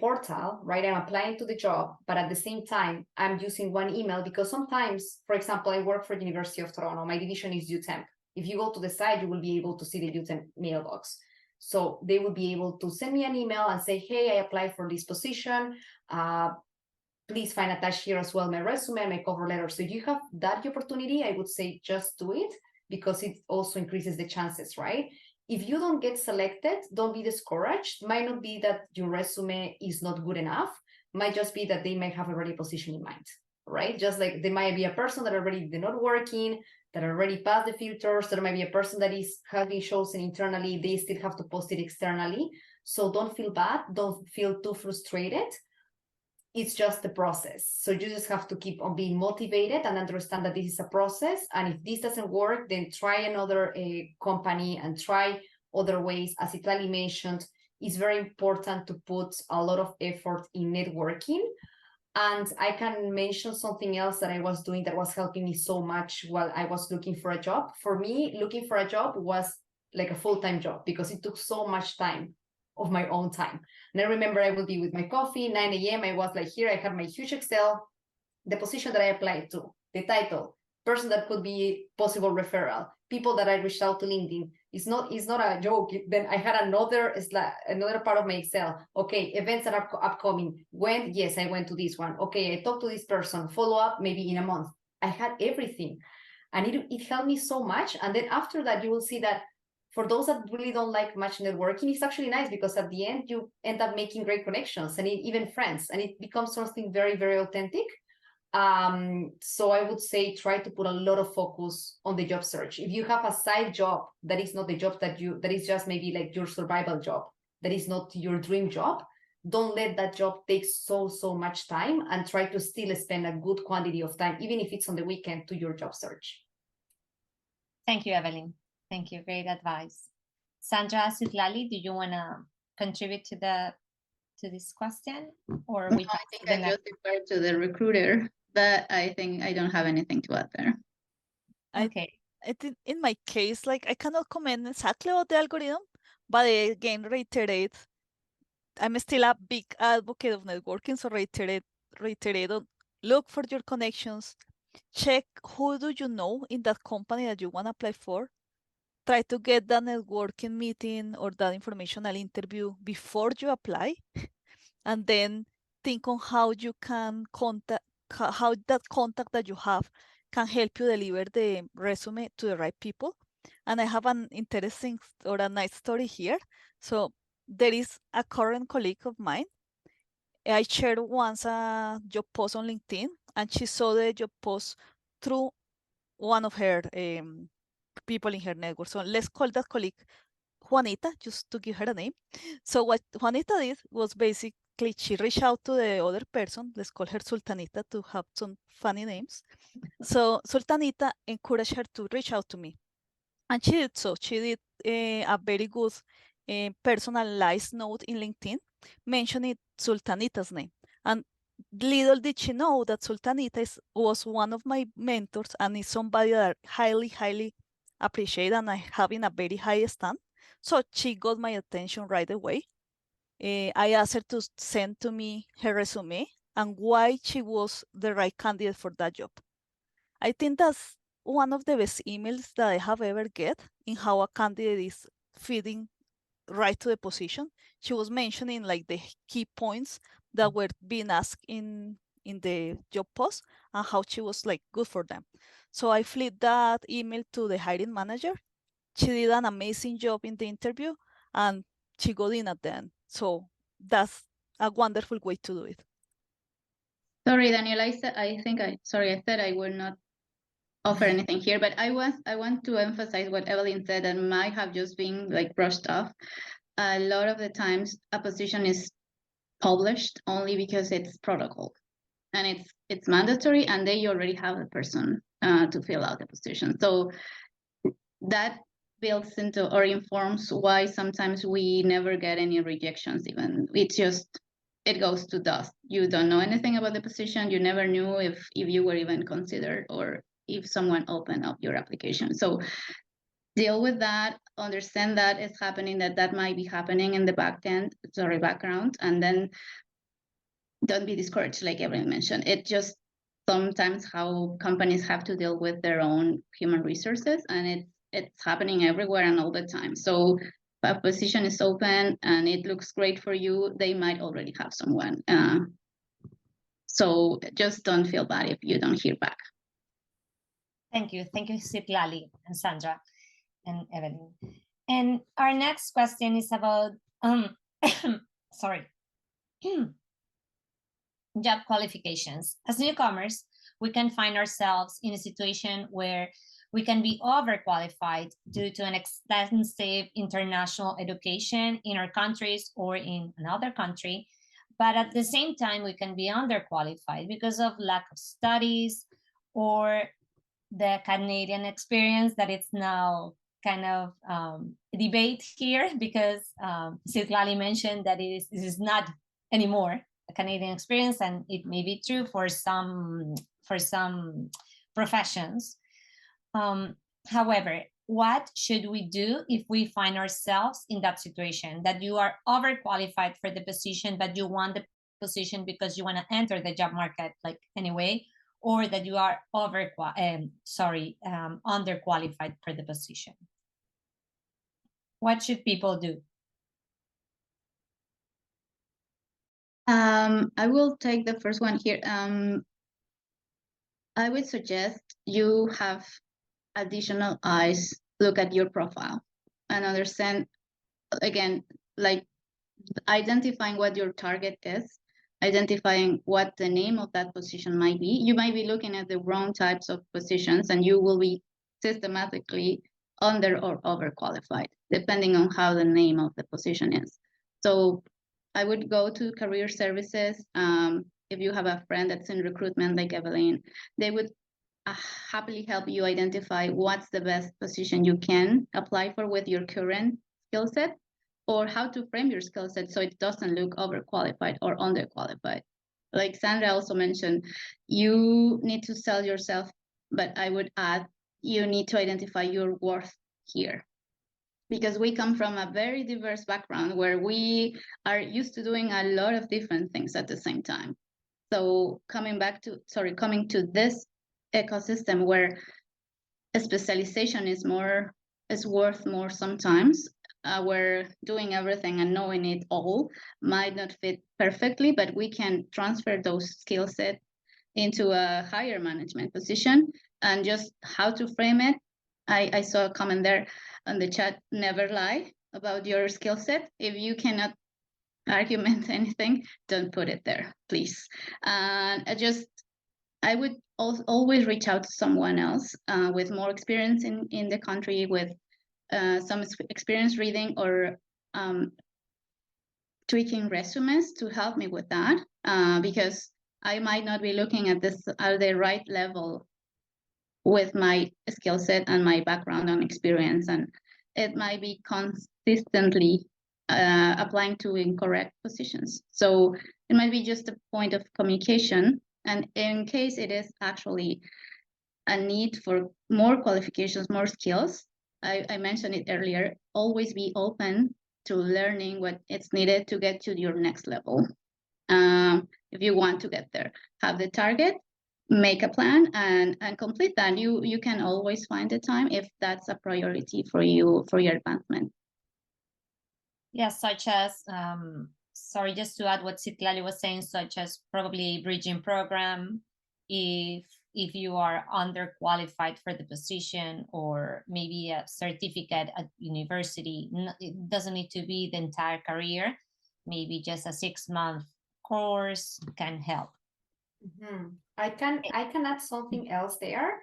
portal, right? I'm applying to the job, but at the same time, I'm using one email because sometimes, for example, I work for the University of Toronto. My division is UTemp. If you go to the site, you will be able to see the UTemp mailbox. So they will be able to send me an email and say, hey, I applied for this position. Please find attached here as well my resume and my cover letter. So if you have that opportunity, I would say just do it because it also increases the chances, right? If you don't get selected, don't be discouraged. Might not be that your resume is not good enough. Might just be that they might have already a position in mind, right? Just like there might be a person that already they're not working, that already passed the filters. There might be a person that has been chosen internally. They still have to post it externally. So don't feel bad. Don't feel too frustrated. It's just the process. So you just have to keep on being motivated and understand that this is a process. And if this doesn't work, then try another company and try other ways. As Citlali mentioned, it's very important to put a lot of effort in networking. And I can mention something else that I was doing that was helping me so much while I was looking for a job. For me, looking for a job was like a full-time job because it took so much time of my own time. And I remember I would be with my coffee, 9 a.m. I was like, here, I have my huge Excel, the position that I applied to, the title, person that could be possible referral, people that I reached out to LinkedIn. It's not a joke. Then I had another part of my Excel. Okay, events that are upcoming. When? Yes, I went to this one. Okay, I talked to this person. Follow up maybe in a month. I had everything, and it helped me so much. And then after that, you will see that for those that really don't like much networking, it's actually nice because at the end you end up making great connections and even friends, and it becomes something very, very authentic. So I would say try to put a lot of focus on the job search. If you have a side job that is not the job that is just maybe like your survival job, that is not your dream job, don't let that job take so much time, and try to still spend a good quantity of time, even if it's on the weekend, to your job search. Thank you, Evelyn. Thank you. Great advice. Sandra Citlali, do you want to contribute to this question, or No, we? I think I just defer to the recruiter, but I think I don't have anything to add there. Okay. I think in my case, like I cannot comment exactly about the algorithm, but I again reiterate, I'm still a big advocate of networking, so reiterate on look for your connections, check who do you know in that company that you want to apply for, try to get that networking meeting or that informational interview before you apply, and then think on how you can contact, how that contact that you have can help you deliver the resume to the right people. And I have an interesting or a nice story here. So there is a current colleague of mine. I shared once a job post on LinkedIn, and she saw the job post through one of her people in her network. So let's call that colleague Juanita, just to give her a name. So what Juanita did was basically she reached out to the other person, let's call her Sultanita to have some funny names. So Sultanita encouraged her to reach out to me. And she did so. She did a very good personalized note in LinkedIn mentioning Sultanita's name. And little did she know that Sultanita was one of my mentors and is somebody that I highly, highly appreciate, and I having a very high stand. So she got my attention right away. I asked her to send to me her resume and why she was the right candidate for that job. I think that's one of the best emails that I have ever get in how a candidate is fitting right to the position. She was mentioning like the key points that were being asked in the job post and how she was like good for them. So I flipped that email to the hiring manager. She did an amazing job in the interview and she got in at the end. So that's a wonderful way to do it. Sorry, Daniel, I said I said I will not offer anything here, but I want to emphasize what Evelyn said and might have just been like brushed off. A lot of the times a position is published only because it's protocol and it's mandatory, and they already have a person to fill out the position. So that builds into or informs why sometimes we never get any rejections. Even it goes to dust. You don't know anything about the position. You never knew if you were even considered or if someone opened up your application. So deal with that, understand that it's happening, that might be happening in the background, and then don't be discouraged, like Evelyn mentioned. It just sometimes how companies have to deal with their own human resources, and it's happening everywhere and all the time. So if a position is open and it looks great for you, they might already have someone. So just don't feel bad if you don't hear back. Thank you, Citlali and Sandra and Evelyn. And our next question is about sorry. Job qualifications. As newcomers, we can find ourselves in a situation where we can be overqualified due to an extensive international education in our countries or in another country. But at the same time, we can be underqualified because of lack of studies or the Canadian experience that it's now kind of debate here, because Citlali mentioned that this is not anymore a Canadian experience, and it may be true for some professions. However, what should we do if we find ourselves in that situation, that you are overqualified for the position, but you want the position because you want to enter the job market like anyway, or that you are underqualified for the position. What should people do? I will take the first one here. I would suggest you have additional eyes look at your profile and understand, again, like identifying what your target is, identifying what the name of that position might be. You might be looking at the wrong types of positions and you will be systematically under or overqualified, depending on how the name of the position is. So I would go to career services. If you have a friend that's in recruitment like Evelyn, they would happily help you identify what's the best position you can apply for with your current skill set, or how to frame your skill set so it doesn't look overqualified or underqualified. Like Sandra also mentioned, you need to sell yourself, but I would add, you need to identify your worth here. Because we come from a very diverse background where we are used to doing a lot of different things at the same time. So coming to this ecosystem where a specialization is worth more sometimes, where doing everything and knowing it all might not fit perfectly, but we can transfer those skill sets into a higher management position. And just how to frame it, I saw a comment there on the chat, never lie about your skill set. If you cannot argument anything, don't put it there, please. And I would always reach out to someone else with more experience in the country, with some experience reading or tweaking resumes to help me with that, because I might not be looking at this at the right level with my skill set and my background and experience, and it might be consistently applying to incorrect positions. So it might be just a point of communication. And in case it is actually a need for more qualifications, more skills, I mentioned it earlier, always be open to learning what it's needed to get to your next level. If you want to get there, have the target, make a plan, and complete that. You can always find the time if that's a priority for you for your advancement. Yes, such as sorry, just to add what Citlali was saying, such as probably bridging program, if you are underqualified for the position, or maybe a certificate at university. It doesn't need to be the entire career. Maybe just a 6-month course can help. Mm-hmm. I can add something else there.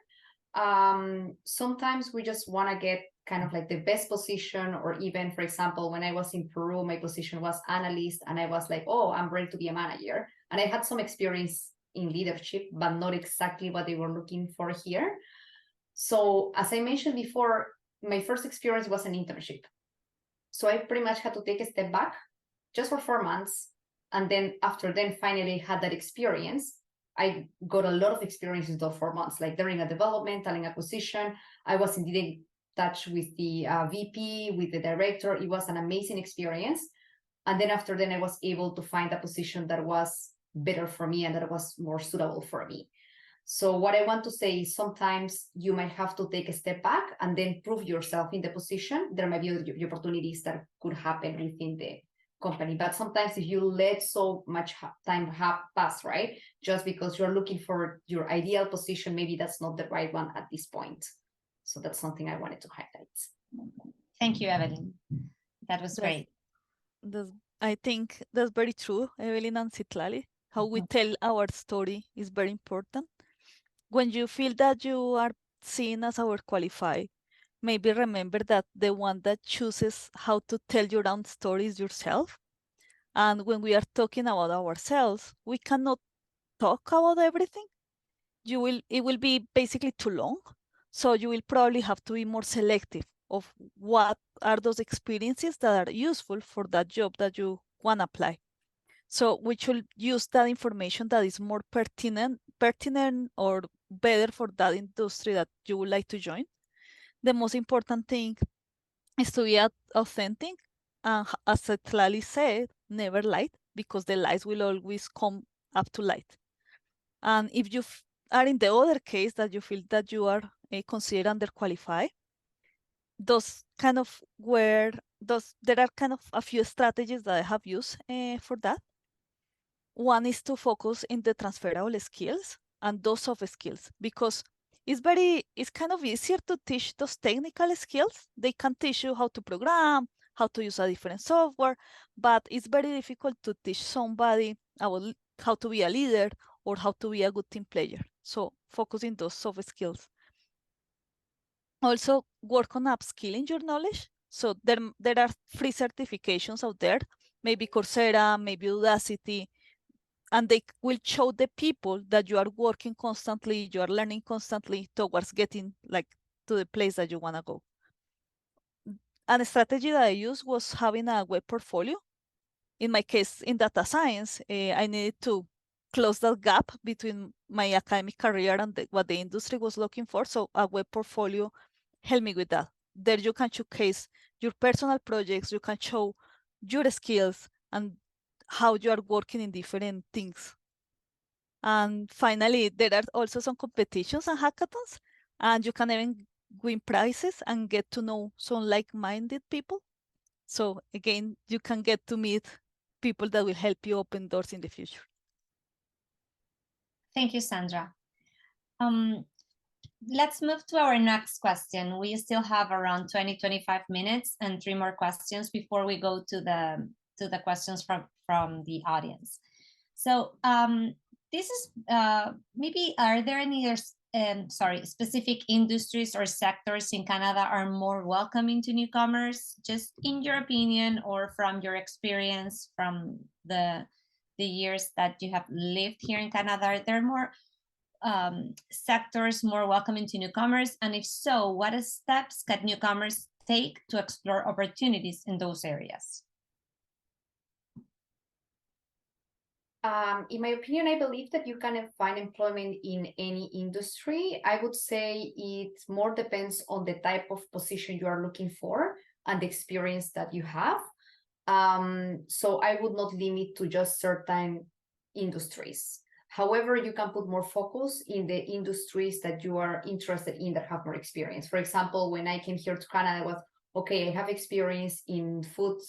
Sometimes we just want to get kind of like the best position, or even, for example, when I was in Peru, my position was analyst, and I was like, oh, I'm ready to be a manager. And I had some experience in leadership, but not exactly what they were looking for here. So as I mentioned before, my first experience was an internship. So I pretty much had to take a step back just for 4 months. And then after then finally had that experience, I got a lot of experience in those 4 months, like during a development, talent acquisition. I was indeed in touch with the VP, with the director. It was an amazing experience. And then after then, I was able to find a position that was better for me and that was more suitable for me. So what I want to say is sometimes you might have to take a step back and then prove yourself in the position. There might be the opportunities that could happen within the company. But sometimes if you let so much time pass, right, just because you're looking for your ideal position, maybe that's not the right one at this point. So that's something I wanted to highlight. Thank you, Evelyn. That was great. I think that's very true, Evelyn and Citlali. How we tell our story is very important. When you feel that you are seen as overqualified, maybe remember that the one that chooses how to tell your own story is yourself. And when we are talking about ourselves, we cannot talk about everything. It will be basically too long. So you will probably have to be more selective of what are those experiences that are useful for that job that you want to apply. So we should use that information that is more pertinent or better for that industry that you would like to join. The most important thing is to be authentic. And as Tlali said, never lie, because the lies will always come up to light. And if you are in the other case that you feel that you are considered underqualified, those kind of where there are kind of a few strategies that I have used for that. One is to focus in the transferable skills and those soft skills, because it's kind of easier to teach those technical skills. They can teach you how to program, how to use a different software, but it's very difficult to teach somebody about how to be a leader or how to be a good team player. So focus in those soft skills. Also work on upskilling your knowledge. So there are free certifications out there, maybe Coursera, maybe Udacity, and they will show the people that you are working constantly, you are learning constantly towards getting like to the place that you want to go. And a strategy that I used was having a web portfolio. In my case, in data science, I needed to close that gap between my academic career and what the industry was looking for. So a web portfolio helped me with that. There you can showcase your personal projects, you can show your skills and how you are working in different things. And finally, there are also some competitions and hackathons, and you can even win prizes and get to know some like-minded people. So again, you can get to meet people that will help you open doors in the future. Thank you, Sandra. Let's move to our next question. We still have around 20-25 minutes and 3 more questions before we go to the questions from the audience. So this is maybe, are there any specific industries or sectors in Canada are more welcoming to newcomers, just in your opinion or from your experience from the years that you have lived here in Canada? Are there more sectors more welcoming to newcomers? And if so, what steps can newcomers take to explore opportunities in those areas? In my opinion, I believe that you can find employment in any industry. I would say it more depends on the type of position you are looking for and the experience that you have. So I would not limit to just certain industries. However, you can put more focus in the industries that you are interested in that have more experience. For example, when I came here to Canada, I was, okay, I have experience in food,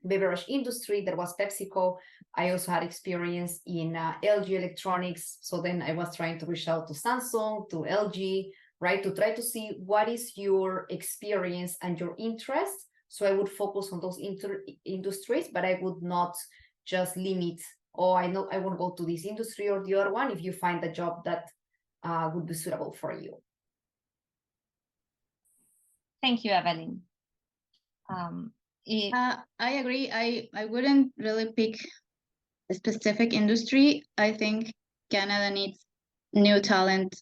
beverage industry. That was PepsiCo. I also had experience in LG Electronics. So then I was trying to reach out to Samsung, to LG, right? To try to see what is your experience and your interest. So I would focus on those industries, but I would not just limit, oh, I know I want to go to this industry or the other one, if you find a job that would be suitable for you. Thank you, Evelyn. I agree. I wouldn't really pick a specific industry. I think Canada needs new talent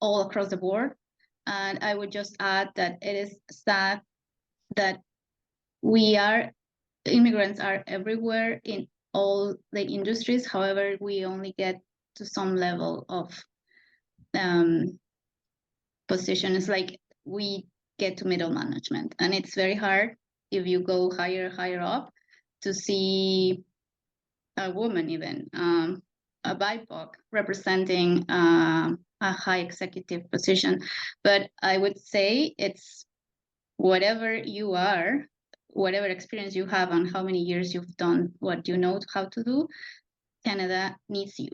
all across the board. And I would just add that it is sad that immigrants are everywhere in all the industries. However, we only get to some level of position. It's like we get to middle management, and it's very hard if you go higher up to see a woman, even a BIPOC representing a high executive position. But I would say it's whatever you are, whatever experience you have and how many years you've done what you know how to do, Canada needs you.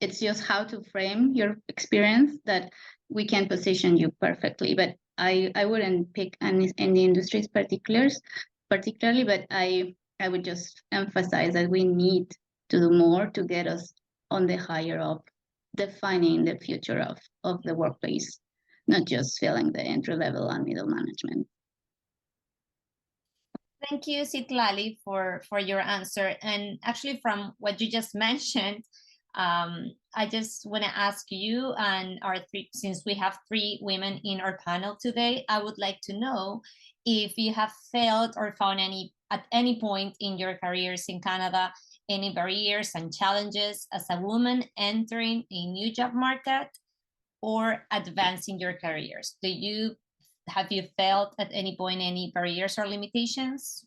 It's just how to frame your experience that we can position you perfectly. But I wouldn't pick any industries particularly, but I would just emphasize that we need to do more to get us on the higher up, defining the future of the workplace, not just filling the entry level and middle management. Thank you, Citlali, for your answer. And actually, from what you just mentioned, I just want to ask you and since we have 3 women in our panel today, I would like to know if you have felt or found at any point in your careers in Canada, any barriers and challenges as a woman entering a new job market or advancing your careers. Have you felt at any point any barriers or limitations?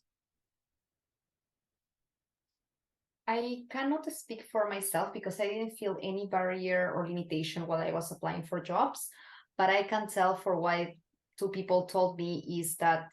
I cannot speak for myself because I didn't feel any barrier or limitation while I was applying for jobs, but I can tell for why two people told me is that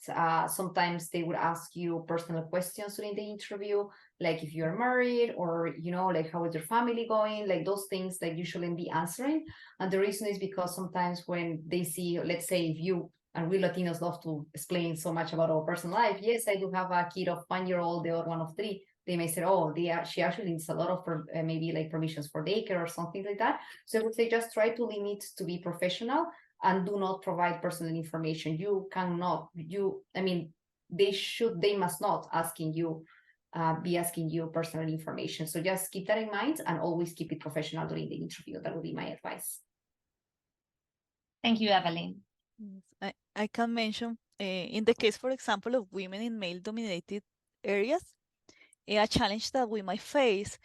sometimes they would ask you personal questions during the interview, like if you're married or, you know, like how is your family going, like those things that you shouldn't be answering. And the reason is because sometimes when they see, let's say if you, and we Latinos love to explain so much about our personal life. Yes, I do have a kid of 1 year old, the other one of 3. They may say, oh, she actually needs a lot of maybe like permissions for daycare or something like that. So I would say just try to limit to be professional and do not provide personal information. You cannot, I mean, they must not be asking you personal information. So just keep that in mind and always keep it professional during the interview. That would be my advice. Thank you, Evelyn. Yes, I can mention in the case, for example, of women in male-dominated areas, a challenge that we might face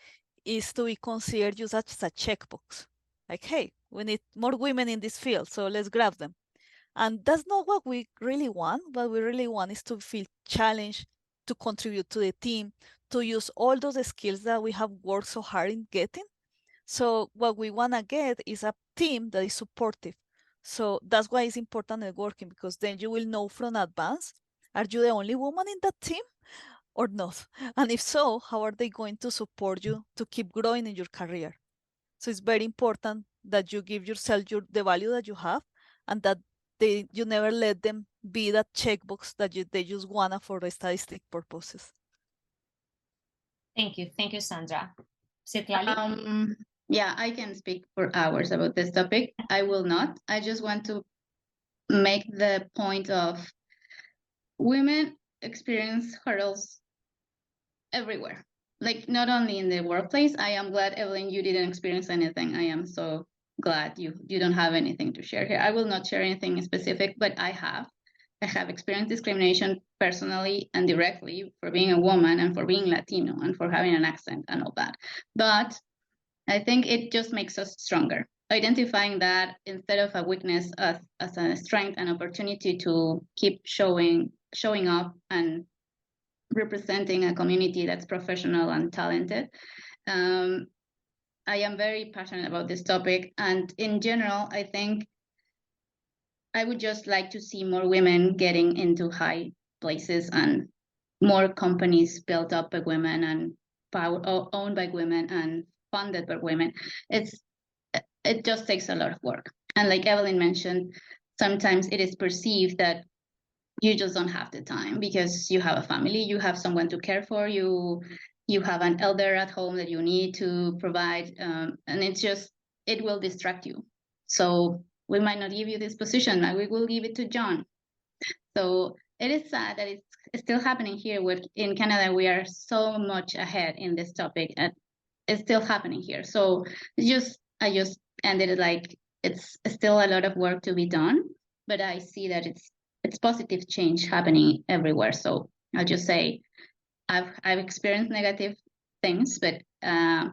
is to be considered just as a checkbox. Like, hey, we need more women in this field, so let's grab them. And that's not what we really want. What we really want is to feel challenged, to contribute to the team, to use all those skills that we have worked so hard in getting. So what we want to get is a team that is supportive. So that's why it's important networking, because then you will know from advance, are you the only woman in that team or not? And if so, how are they going to support you to keep growing in your career? So it's very important that you give yourself the value that you have, and that you never let them be that checkbox that they just wanna for the statistic purposes. Thank you, Sandra. Citlali? Yeah, I can speak for hours about this topic. I will not. I just want to make the point of women experience hurdles everywhere. Like not only in the workplace. I am glad, Evelyn, you didn't experience anything. I am so glad you don't have anything to share here. I will not share anything specific, but I have experienced discrimination personally and directly for being a woman and for being Latino and for having an accent and all that. But I think it just makes us stronger. Identifying that instead of a weakness as a strength and opportunity to keep showing up and representing a community that's professional and talented. I am very passionate about this topic. And in general, I think I would just like to see more women getting into high places and more companies built up by women and owned by women and funded by women. It just takes a lot of work. And like Evelyn mentioned, sometimes it is perceived that you just don't have the time because you have a family, you have someone to care for, you have an elder at home that you need to provide, and it will distract you. So we might not give you this position, and we will give it to John. So it is sad that it's still happening here. In Canada, we are so much ahead in this topic, and it's still happening here. So I just ended it like it's still a lot of work to be done, but I see that it's positive change happening everywhere. So I'll just say I've experienced negative things, but I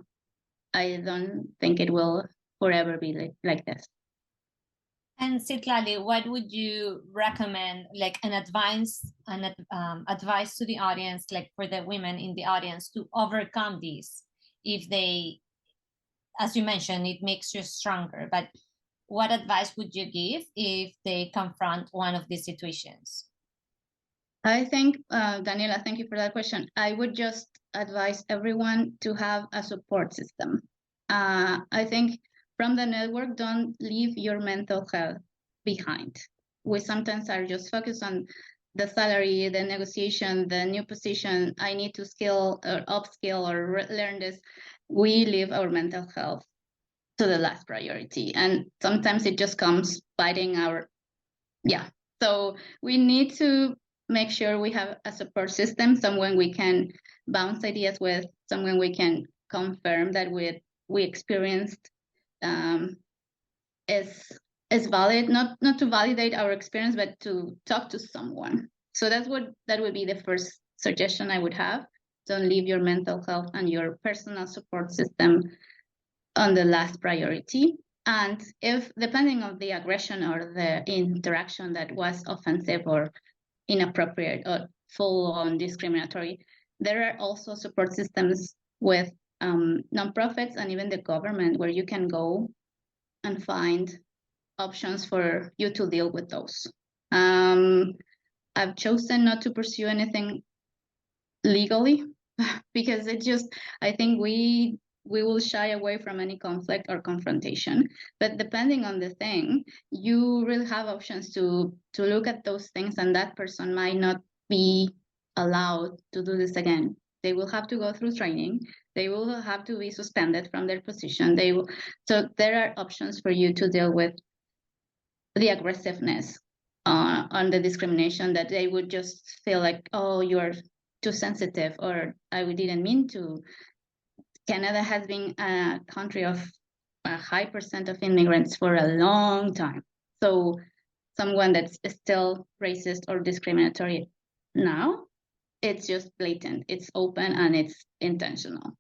don't think it will forever be like this. And Citlali, what would you recommend, like an advice to the audience, like for the women in the audience, to overcome these? If they, as you mentioned, it makes you stronger, but what advice would you give if they confront one of these situations? I think, Daniela, thank you for that question. I would just advise everyone to have a support system. I think from the network, don't leave your mental health behind. We sometimes are just focused on the salary, the negotiation, the new position. I need to skill or upskill or learn this. We leave our mental health to the last priority. And sometimes it just comes fighting so we need to make sure we have a support system, someone we can bounce ideas with, someone we can confirm that we experienced is valid, not to validate our experience, but to talk to someone. So that would be the first suggestion I would have. Don't leave your mental health and your personal support system on the last priority. And if, depending on the aggression or the interaction that was offensive or inappropriate or full-on discriminatory, there are also support systems with nonprofits and even the government, where you can go and find options for you to deal with those. I've chosen not to pursue anything legally because I think we will shy away from any conflict or confrontation. But depending on the thing, you really have options to look at those things, and that person might not be allowed to do this again. They will have to go through training. They will have to be suspended from their position. So there are options for you to deal with the aggressiveness on the discrimination, that they would just feel like, oh, you're too sensitive, or I didn't mean to. Canada has been a country of a high percent of immigrants for a long time. So someone that's still racist or discriminatory now, it's just blatant, it's open, and it's intentional.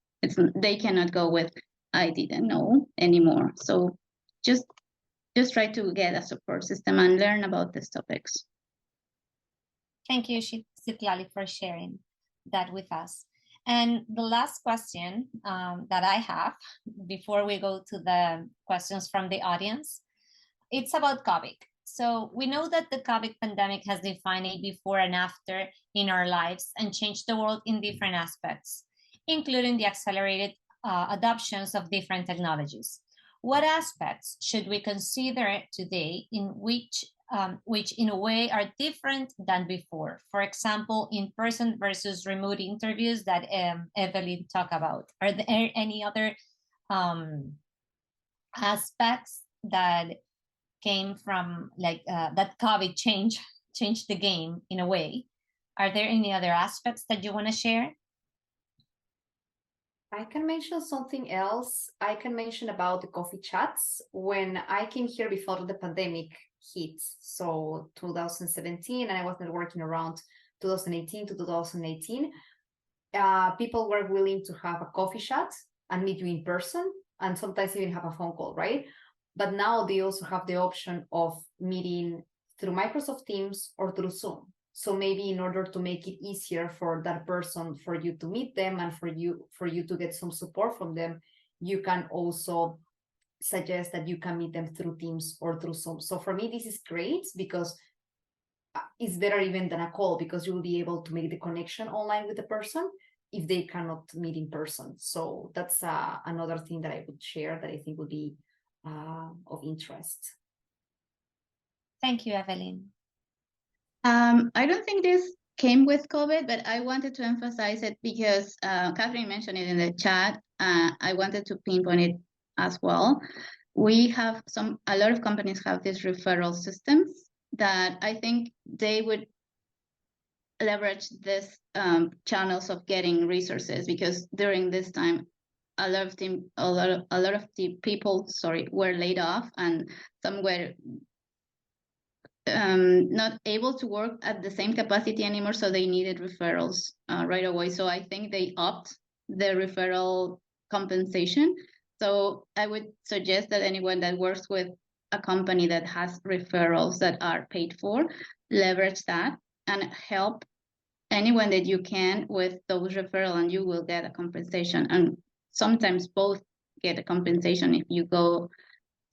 They cannot go with, I didn't know anymore. So just try to get a support system and learn about these topics. Thank you, Citlali, for sharing that with us. And the last question that I have before we go to the questions from the audience, it's about COVID. So we know that the COVID pandemic has defined a before and after in our lives and changed the world in different aspects, including the accelerated adoptions of different technologies. What aspects should we consider today in which in a way are different than before? For example, in-person versus remote interviews that Evelyn talked about. Are there any other aspects that came from that COVID changed the game in a way? Are there any other aspects that you want to share? I can mention something else. I can mention about the coffee chats. When I came here before the pandemic hit, so 2017, and I was networking around 2018 to 2018, people were willing to have a coffee chat and meet you in person, and sometimes even have a phone call, right? But now they also have the option of meeting through Microsoft Teams or through Zoom. So maybe in order to make it easier for that person, for you to meet them, and for you to get some support from them, you can also suggest that you can meet them through Teams or through Zoom. So for me, this is great because it's better even than a call, because you will be able to make the connection online with the person if they cannot meet in person. So that's another thing that I would share that I think would be of interest. Thank you, Evelyn. I don't think this came with COVID, but I wanted to emphasize it because Catherine mentioned it in the chat. I wanted to pinpoint it as well. We have a lot of companies have these referral systems that I think they would leverage this channels of getting resources, because during this time, a lot of the people were laid off, and some were not able to work at the same capacity anymore, so they needed referrals right away. So I think they upped the referral compensation. So I would suggest that anyone that works with a company that has referrals that are paid for, leverage that and help anyone that you can with those referrals, and you will get a compensation. And sometimes both get a compensation if you go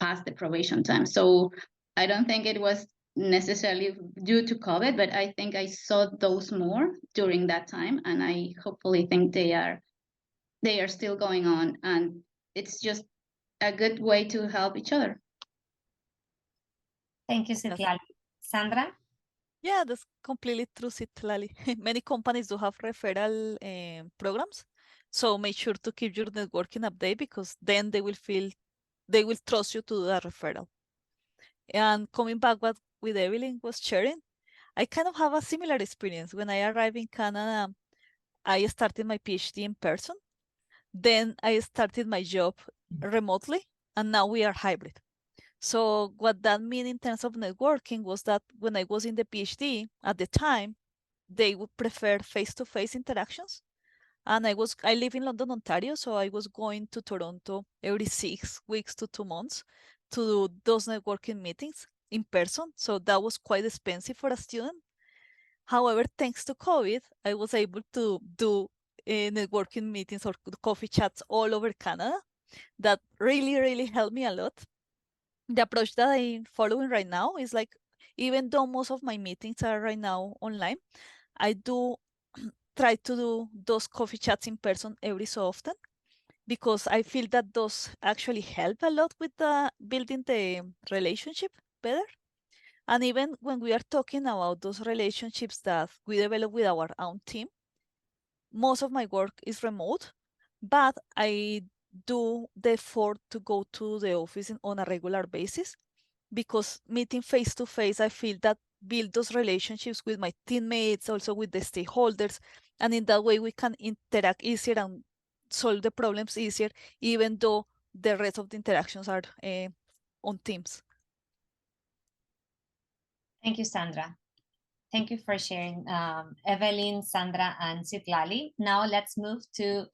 past the probation time. So I don't think it was necessarily due to COVID, but I think I saw those more during that time, and I hopefully think they are still going on, and it's just a good way to help each other. Thank you, Citlali. Sandra? Yeah, that's completely true, Citlali. Many companies do have referral programs, so make sure to keep your networking update, because then they will trust you to do a referral. And coming back with Evelyn was sharing, I kind of have a similar experience. When I arrived in Canada, I started my PhD in person. Then I started my job remotely, and now we are hybrid. So what that mean in terms of networking was that when I was in the PhD at the time, they would prefer face-to-face interactions. And I live in London, Ontario, so I was going to Toronto every 6 weeks to 2 months to do those networking meetings in person. So that was quite expensive for a student. However, thanks to COVID, I was able to do networking meetings or coffee chats all over Canada that really helped me a lot. The approach that I'm following right now is like, even though most of my meetings are right now online, I do try to do those coffee chats in person every so often, because I feel that those actually help a lot with building the relationship better. And even when we are talking about those relationships that we develop with our own team, most of my work is remote, but I do the effort to go to the office on a regular basis, because meeting face to face, I feel that build those relationships with my teammates, also with the stakeholders, and in that way we can interact easier and solve the problems easier, even though the rest of the interactions are on Teams. Thank you, Sandra. Thank you for sharing, Evelyn, Sandra, and Citlali. Now let's move to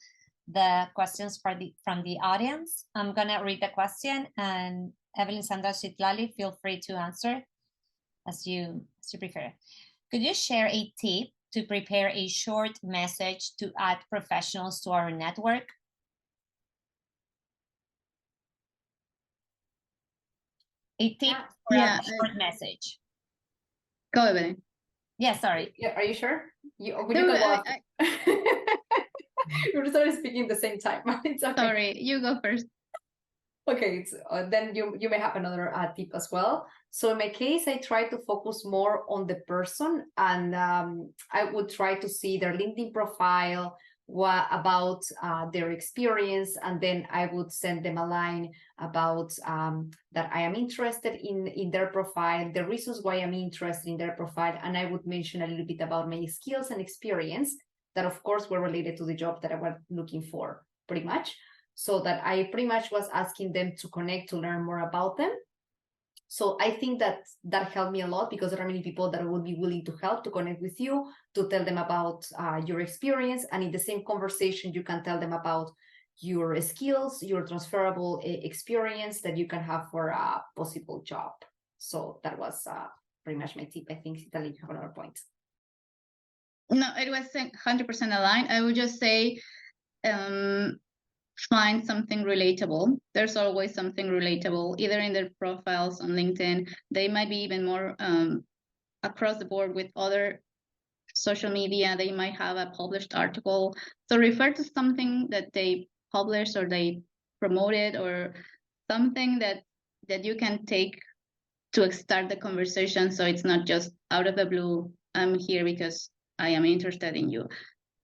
the questions from the audience. I'm gonna read the question, and Evelyn, Sandra, Citlali, feel free to answer as you prefer. Could you share a tip to prepare a short message to add professionals to our network? A tip for a short message. Go, Evelyn. Yeah, sorry. Yeah, are you sure? You go We're started speaking at the same time. It's okay. Sorry, you go first. Okay, then you may have another tip as well. So in my case, I try to focus more on the person, and I would try to see their LinkedIn profile, what about their experience, and then I would send them a line about that I am interested in their profile, the reasons why I'm interested in their profile, and I would mention a little bit about my skills and experience that, of course, were related to the job that I was looking for, pretty much. So that I pretty much was asking them to connect, to learn more about them. So I think that helped me a lot, because there are many people that would be willing to help, to connect with you, to tell them about your experience. And in the same conversation, you can tell them about your skills, your transferable experience that you can have for a possible job. So that was pretty much my tip. I think Italy, you have another point. No, it was 100% aligned. I would just say, find something relatable. There's always something relatable, either in their profiles on LinkedIn. They might be even more across the board with other social media. They might have a published article. So refer to something that they published or they promoted, or something that you can take to start the conversation. So it's not just out of the blue, I'm here because I am interested in you.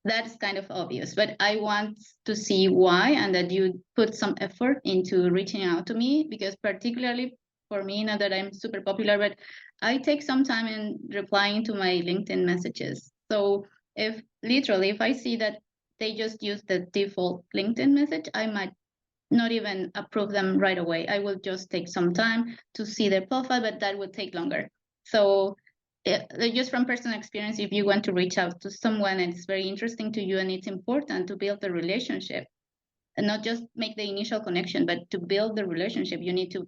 That's kind of obvious, but I want to see why, and that you put some effort into reaching out to me, because particularly for me, not that I'm super popular, but I take some time in replying to my LinkedIn messages. So if I see that they just use the default LinkedIn message, I might not even approve them right away. I will just take some time to see their profile, but that would take longer. So just from personal experience, if you want to reach out to someone and it's very interesting to you and it's important to build the relationship and not just make the initial connection, but to build the relationship, you need to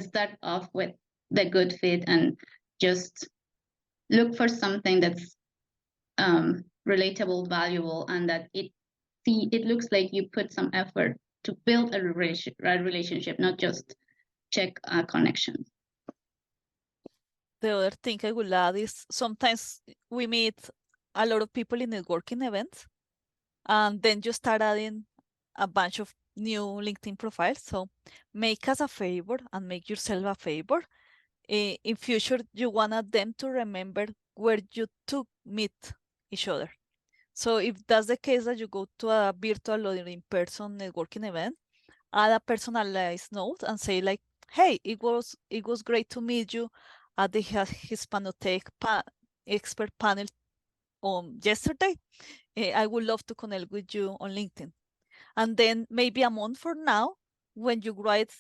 start off with the good fit and just look for something that's relatable, valuable, and that it looks like you put some effort to build a relationship, not just check a connection. The other thing I will add is, sometimes we meet a lot of people in networking events, and then you start adding a bunch of new LinkedIn profiles. So make us a favor and make yourself a favor. In future, you want them to remember where you two meet each other. So if that's the case, that you go to a virtual or in-person networking event, add a personalized note and say like, hey, it was great to meet you at the Hispanotech expert panel on yesterday. I would love to connect with you on LinkedIn. And then maybe a month from now, when you write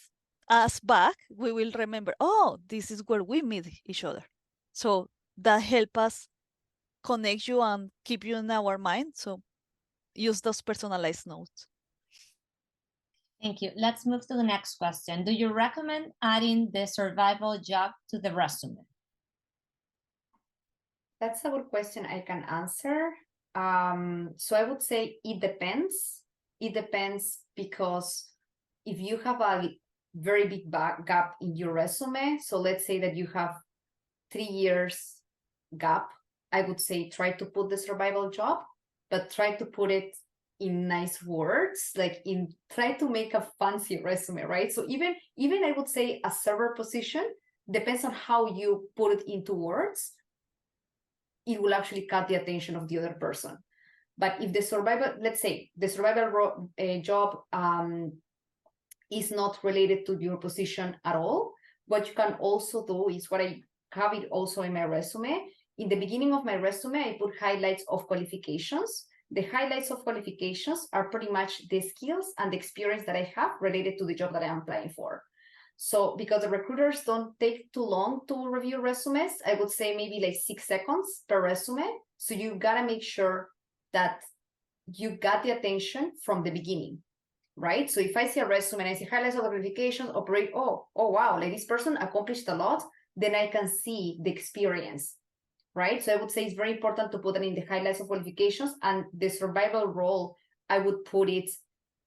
us back, we will remember, oh, this is where we meet each other. So that help us connect you and keep you in our mind. So use those personalized notes. Thank you. Let's move to the next question. Do you recommend adding the survival job to the resume? That's a good question I can answer. So I would say it depends. It depends because if you have a very big gap in your resume, so let's say that you have 3 years gap, I would say try to put the survival job, but try to put it in nice words, like try to make a fancy resume, right? So even I would say a server position, depends on how you put it into words, it will actually cut the attention of the other person. But if the survival, let's say the survival job is not related to your position at all, what you can also do is what I have it also in my resume. In the beginning of my resume, I put highlights of qualifications. The highlights of qualifications are pretty much the skills and the experience that I have related to the job that I am applying for. So because the recruiters don't take too long to review resumes, I would say maybe like 6 seconds per resume. So you gotta make sure that you got the attention from the beginning, right? So if I see a resume and I see highlights of qualifications, operate, oh wow, like this person accomplished a lot, then I can see the experience, right? So I would say it's very important to put it in the highlights of qualifications, and the survival role, I would put it,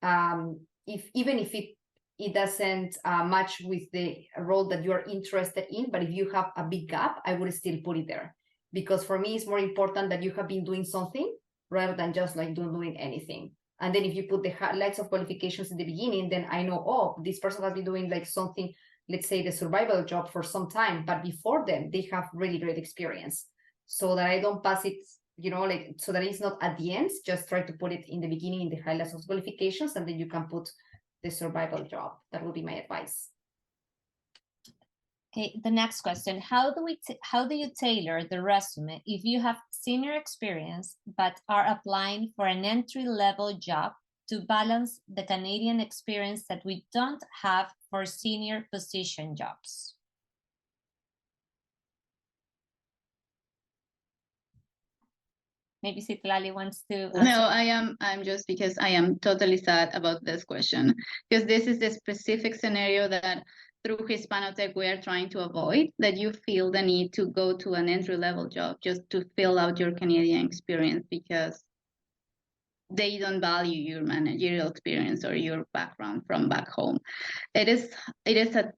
even if it doesn't match with the role that you're interested in, but if you have a big gap, I would still put it there. Because for me, it's more important that you have been doing something rather than just like doing anything. And then if you put the highlights of qualifications in the beginning, then I know, oh, this person has been doing like something, let's say the survival job for some time, but before them, they have really great experience. So that I don't pass it, like, so that it's not at the end, just try to put it in the beginning in the highlights of qualifications, and then you can put the survival job. That would be my advice. Okay, the next question: how do you tailor the resume if you have senior experience but are applying for an entry-level job to balance the Canadian experience that we don't have for senior position jobs? Maybe Citlali wants to answer. No, I'm just because I am totally sad about this question, because this is the specific scenario that through Hispanotech we are trying to avoid, that you feel the need to go to an entry-level job just to fill out your Canadian experience because they don't value your managerial experience or your background from back home. It is a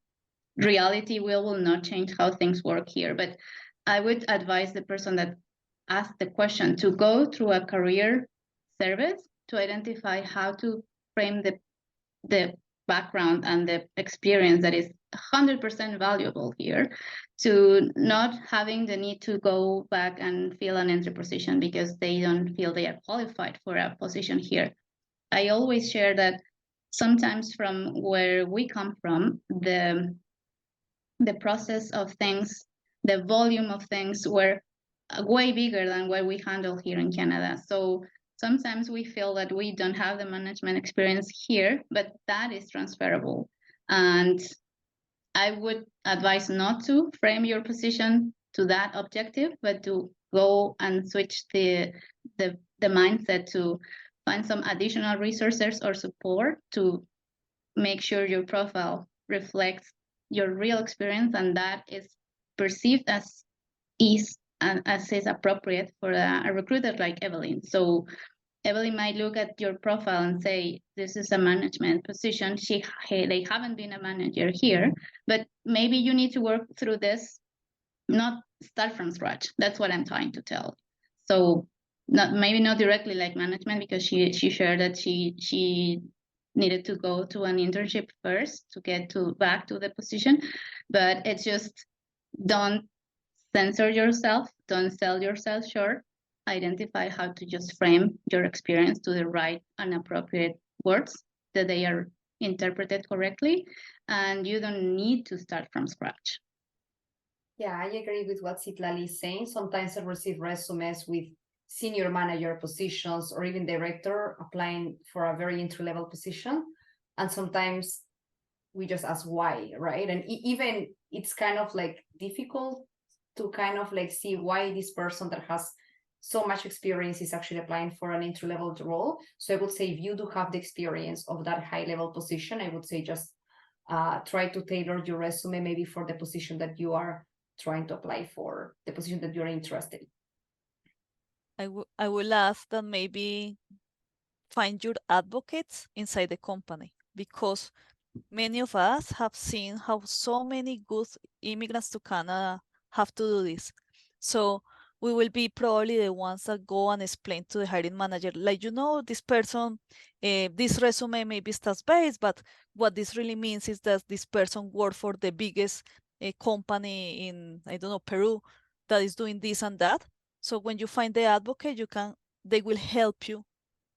reality. We will not change how things work here, but I would advise the person that asked the question to go through a career service to identify how to frame the background and the experience that is 100% valuable here, to not having the need to go back and fill an entry position because they don't feel they are qualified for a position here. I always share that sometimes from where we come from, the process of things, the volume of things were way bigger than what we handle here in Canada. So sometimes we feel that we don't have the management experience here, but that is transferable. And I would advise not to frame your position to that objective, but to go and switch the mindset to find some additional resources or support to make sure your profile reflects your real experience and that is perceived as is appropriate for a recruiter like Evelyn. So Evelyn might look at your profile and say, this is a management position. They haven't been a manager here, but maybe you need to work through this, not start from scratch. That's what I'm trying to tell. So maybe not directly like management, because she shared that she needed to go to an internship first to get back to the position, but it's just don't censor yourself, don't sell yourself short. Identify how to just frame your experience to the right and appropriate words that they are interpreted correctly, and you don't need to start from scratch. Yeah, I agree with what Citlali is saying. Sometimes I receive resumes with senior manager positions or even director applying for a very entry-level position. And sometimes we just ask why, right? And even it's kind of like difficult to kind of like see why this person that has so much experience is actually applying for an entry-level role. So I would say if you do have the experience of that high-level position, I would say just try to tailor your resume maybe for the position that you are trying to apply for, the position that you're interested in. I will ask that maybe find your advocates inside the company, because many of us have seen how so many good immigrants to Canada have to do this. So we will be probably the ones that go and explain to the hiring manager, like, this person, this resume maybe stats based, but what this really means is that this person worked for the biggest company in, I don't know, Peru, that is doing this and that. So when you find the advocate, they will help you,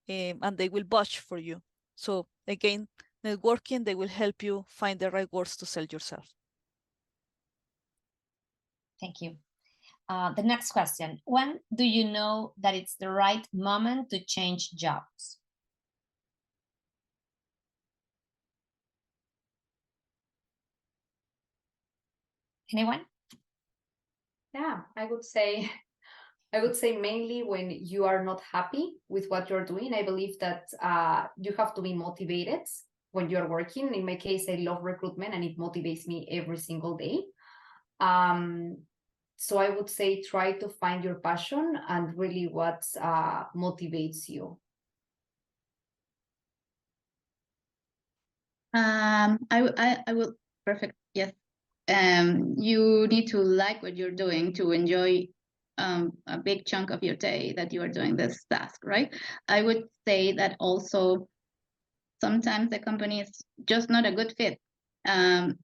and they will vouch for you. So again, networking, they will help you find the right words to sell yourself. Thank you. The next question: when do you know that it's the right moment to change jobs? Anyone? Yeah, I would say mainly when you are not happy with what you're doing. I believe that you have to be motivated when you're working. In my case, I love recruitment and it motivates me every single day. So I would say try to find your passion and really what motivates you. I will, perfect, yes. You need to like what you're doing to enjoy a big chunk of your day that you are doing this task, right? I would say that also sometimes the company is just not a good fit.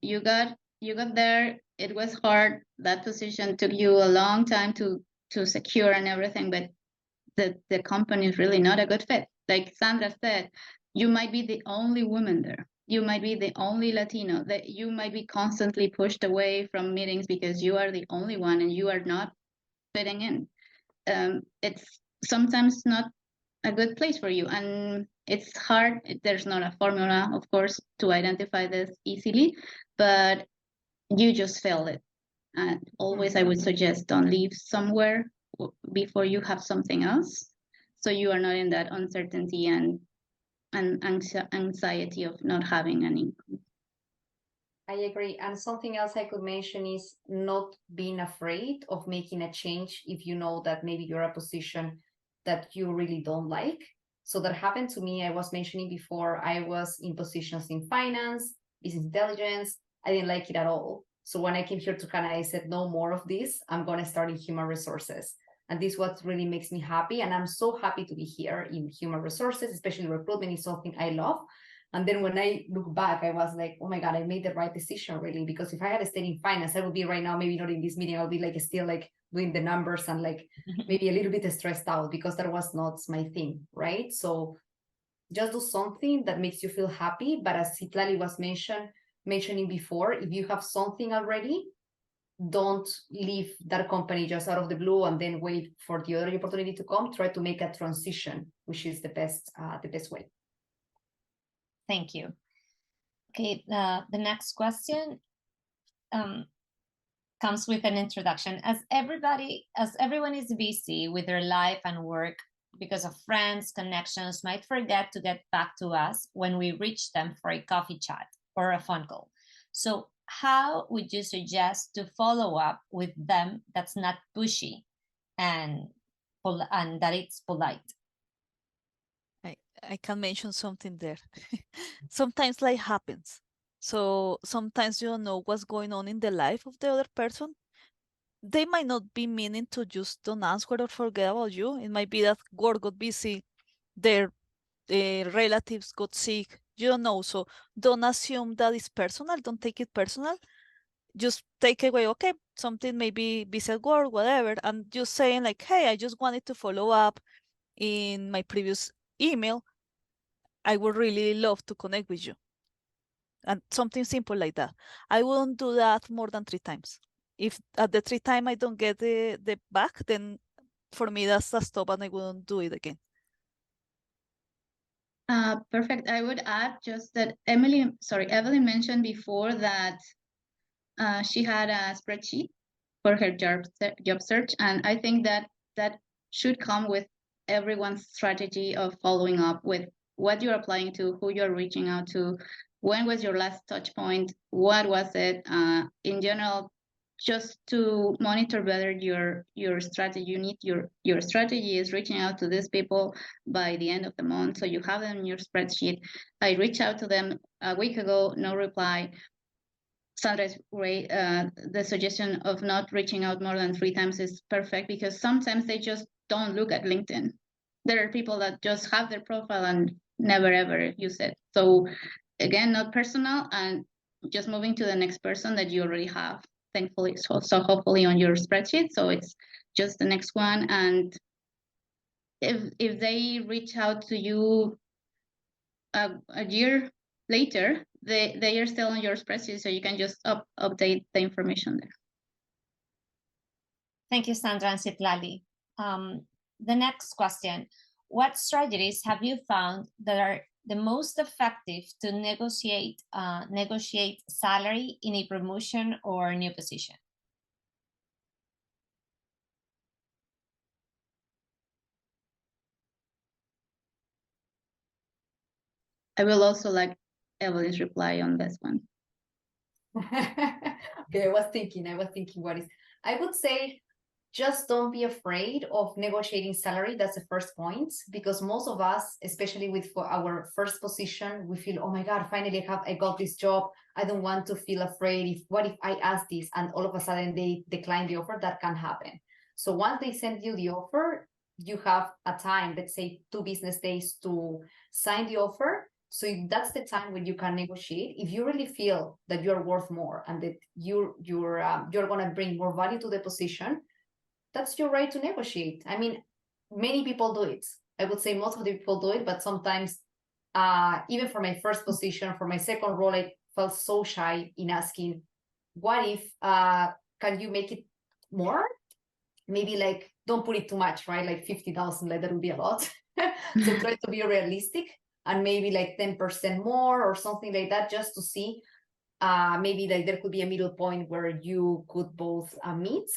You got there, it was hard. That position took you a long time to secure and everything, but the company is really not a good fit. Like Sandra said, you might be the only woman there. You might be the only Latino, that you might be constantly pushed away from meetings because you are the only one and you are not fitting in. It's sometimes not a good place for you, and it's hard. There's not a formula, of course, to identify this easily, but you just feel it. And always I would suggest don't leave somewhere before you have something else, so you are not in that uncertainty and anxiety of not having an income. I agree. And something else I could mention is not being afraid of making a change if you know that maybe you're a position that you really don't like. So that happened to me. I was mentioning before, I was in positions in finance, business intelligence. I didn't like it at all. So when I came here to Canada, I said, no more of this. I'm going to start in human resources. And this is what really makes me happy. And I'm so happy to be here in human resources, especially recruitment is something I love. And then when I look back, I was like, oh my God, I made the right decision, really. Because if I had stayed in finance, I would be right now, maybe not in this meeting, I'll be like still like doing the numbers and like maybe a little bit stressed out because that was not my thing, right? So just do something that makes you feel happy. But as Citlali was mentioning before, if you have something already, don't leave that company just out of the blue and then wait for the other opportunity to come. Try to make a transition, which is the best way. Thank you. Okay, the next question comes with an introduction. As everyone is busy with their life and work because of friends, connections might forget to get back to us when we reach them for a coffee chat or a phone call. So how would you suggest to follow up with them that's not pushy and that it's polite? I can mention something there. Sometimes life happens. So sometimes you don't know what's going on in the life of the other person. They might not be meaning to just don't answer or forget about you. It might be that work got busy, their relatives got sick. You don't know. So don't assume that it's personal. Don't take it personal. Just take away, okay, something maybe busy at work, whatever. And just saying like, hey, I just wanted to follow up in my previous email. I would really love to connect with you. And something simple like that. I wouldn't do that more than 3 times. If at the 3 time I don't get the back, then for me that's a stop and I wouldn't do it again. Perfect. I would add just that Evelyn mentioned before that she had a spreadsheet for her job search, and I think that should come with everyone's strategy of following up with what you're applying to, who you're reaching out to, when was your last touch point, what was it. In general, just to monitor better your strategy. You need your strategy is reaching out to these people by the end of the month, so you have them in your spreadsheet. I reached out to them a week ago, no reply. Sandra's great. The suggestion of not reaching out more than 3 times is perfect, because sometimes they just don't look at LinkedIn. There are people that just have their profile and never ever use it. So again, not personal, and just moving to the next person that you already have, thankfully, so hopefully on your spreadsheet. So it's just the next one. And if they reach out to you a year later, they are still on your spreadsheet, so you can just update the information there. Thank you, Sandra and Citlali. The next question: what strategies have you found that are the most effective to negotiate salary in a promotion or new position? I will also like Evelyn's reply on this one. Okay, I was thinking what is, I would say, just don't be afraid of negotiating salary. That's the first point, because most of us, especially with for our first position, we feel, oh my God, finally I got this job. I don't want to feel afraid. What if I ask this and all of a sudden they decline the offer? That can happen. So once they send you the offer, you have a time, let's say 2 business days to sign the offer. So that's the time when you can negotiate. If you really feel that you're worth more and that you're going to bring more value to the position, that's your right to negotiate. I mean, many people do it. I would say most of the people do it, but sometimes, even for my first position, for my second role, I felt so shy in asking, what if, can you make it more? Maybe like, don't put it too much, right? Like 50,000, like that would be a lot. So try to be realistic and maybe like 10% more or something like that, just to see, maybe like there could be a middle point where you could both meet.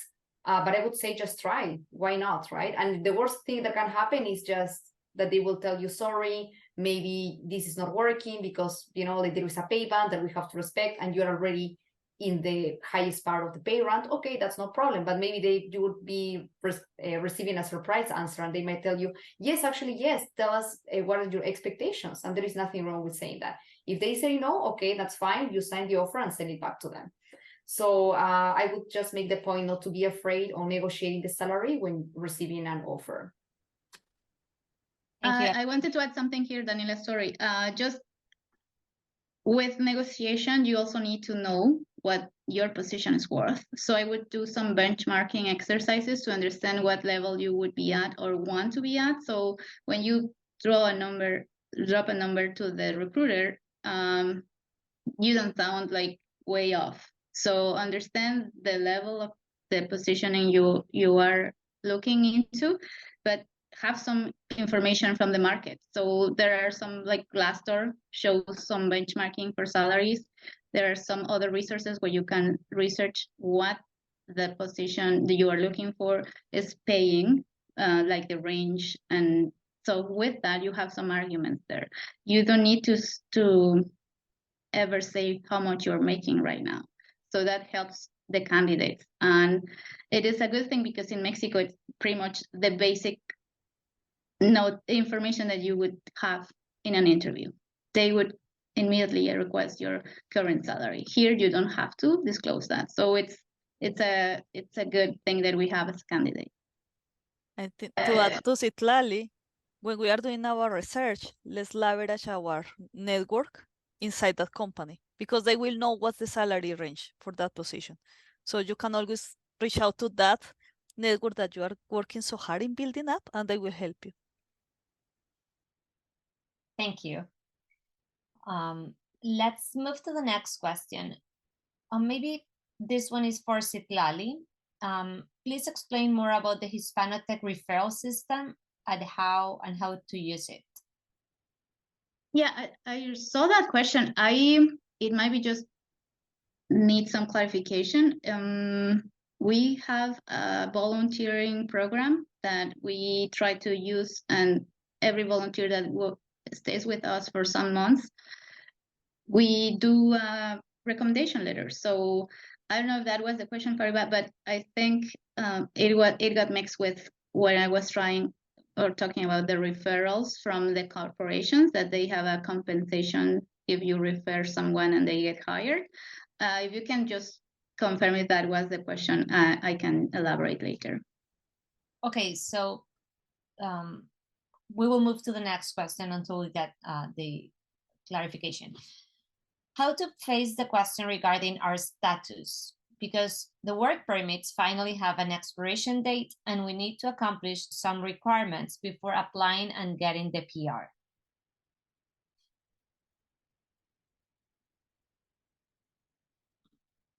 But I would say just try. Why not, right? And the worst thing that can happen is just that they will tell you, sorry, maybe this is not working because, you know, like there is a pay band that we have to respect and you're already in the highest part of the pay round. Okay, that's no problem. But maybe you would be receiving a surprise answer and they might tell you, yes, actually, yes, tell us what are your expectations. And there is nothing wrong with saying that. If they say no, okay, that's fine. You sign the offer and send it back to them. So I would just make the point not to be afraid of negotiating the salary when receiving an offer. Thank you. I wanted to add something here, Daniela, sorry. Just with negotiation, you also need to know what your position is worth. So I would do some benchmarking exercises to understand what level you would be at or want to be at. So when you drop a number to the recruiter, you don't sound like way off. So understand the level of the positioning you are looking into, but have some information from the market. So there are some, like Glassdoor shows some benchmarking for salaries. There are some other resources where you can research what the position that you are looking for is paying, like the range. And so with that, you have some arguments there. You don't need to ever say how much you're making right now. So that helps the candidates. And it is a good thing because in Mexico, it's pretty much the basic information that you would have in an interview. They would immediately request your current salary. Here, you don't have to disclose that. So it's a good thing that we have as a candidate. I think to add to Citlali, when we are doing our research, let's leverage our network inside that company because they will know what's the salary range for that position. So you can always reach out to that network that you are working so hard in building up and they will help you. Thank you. Let's move to the next question. Maybe this one is for Citlali. Please explain more about the Hispanotech referral system and how to use it. Yeah, I saw that question. It might be just need some clarification. We have a volunteering program that we try to use, and every volunteer that stays with us for some months, we do a recommendation letter. So I don't know if that was the question, Fariba, but I think it got mixed with when I was trying or talking about the referrals from the corporations, that they have a compensation if you refer someone and they get hired. If you can just confirm if that was the question, I can elaborate later. Okay, so we will move to the next question until we get the clarification. How to face the question regarding our status, because the work permits finally have an expiration date and we need to accomplish some requirements before applying and getting the PR.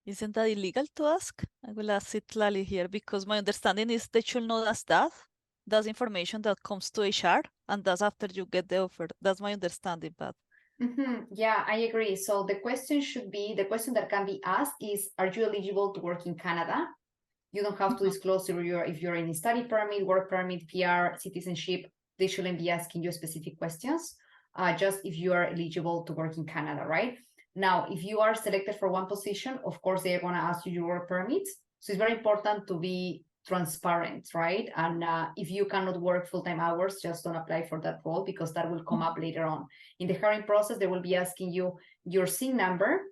Isn't that illegal to ask? I will ask it Lali here because my understanding is they should not ask that. That's information that comes to HR and that's after you get the offer. That's my understanding, but Yeah, I agree. So the question should be, the question that can be asked is, are you eligible to work in Canada? You don't have to disclose if you're in a study permit, work permit, PR, citizenship. They shouldn't be asking you specific questions, just if you are eligible to work in Canada, right? Now, if you are selected for one position, of course, they're going to ask you your work permit. So it's very important to be transparent, right? And if you cannot work full-time hours, just don't apply for that role because that will come up later on. In the hiring process, they will be asking you your SIN number.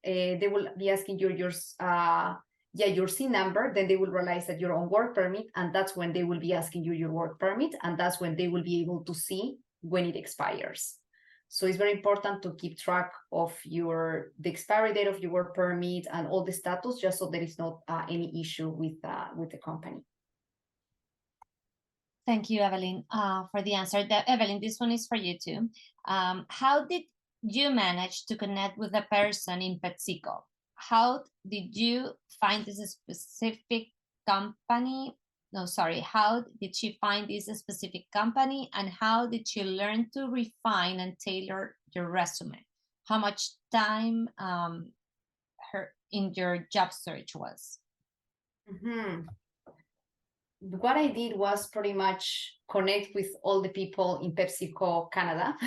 They will be asking you your SIN number. Then they will realize that you're on work permit, and that's when they will be asking you your work permit, and that's when they will be able to see when it expires. So it's very important to keep track of the expiry date of your work permit and all the status, just so there is not any issue with the company. Thank you, Evelyn, for the answer. Evelyn, this one is for you too. How did you manage to connect with a person in PepsiCo? How did you find this specific company? No, sorry. How did she find this specific company, and how did she learn to refine and tailor your resume? How much time her in your job search was? What I did was pretty much connect with all the people in PepsiCo Canada.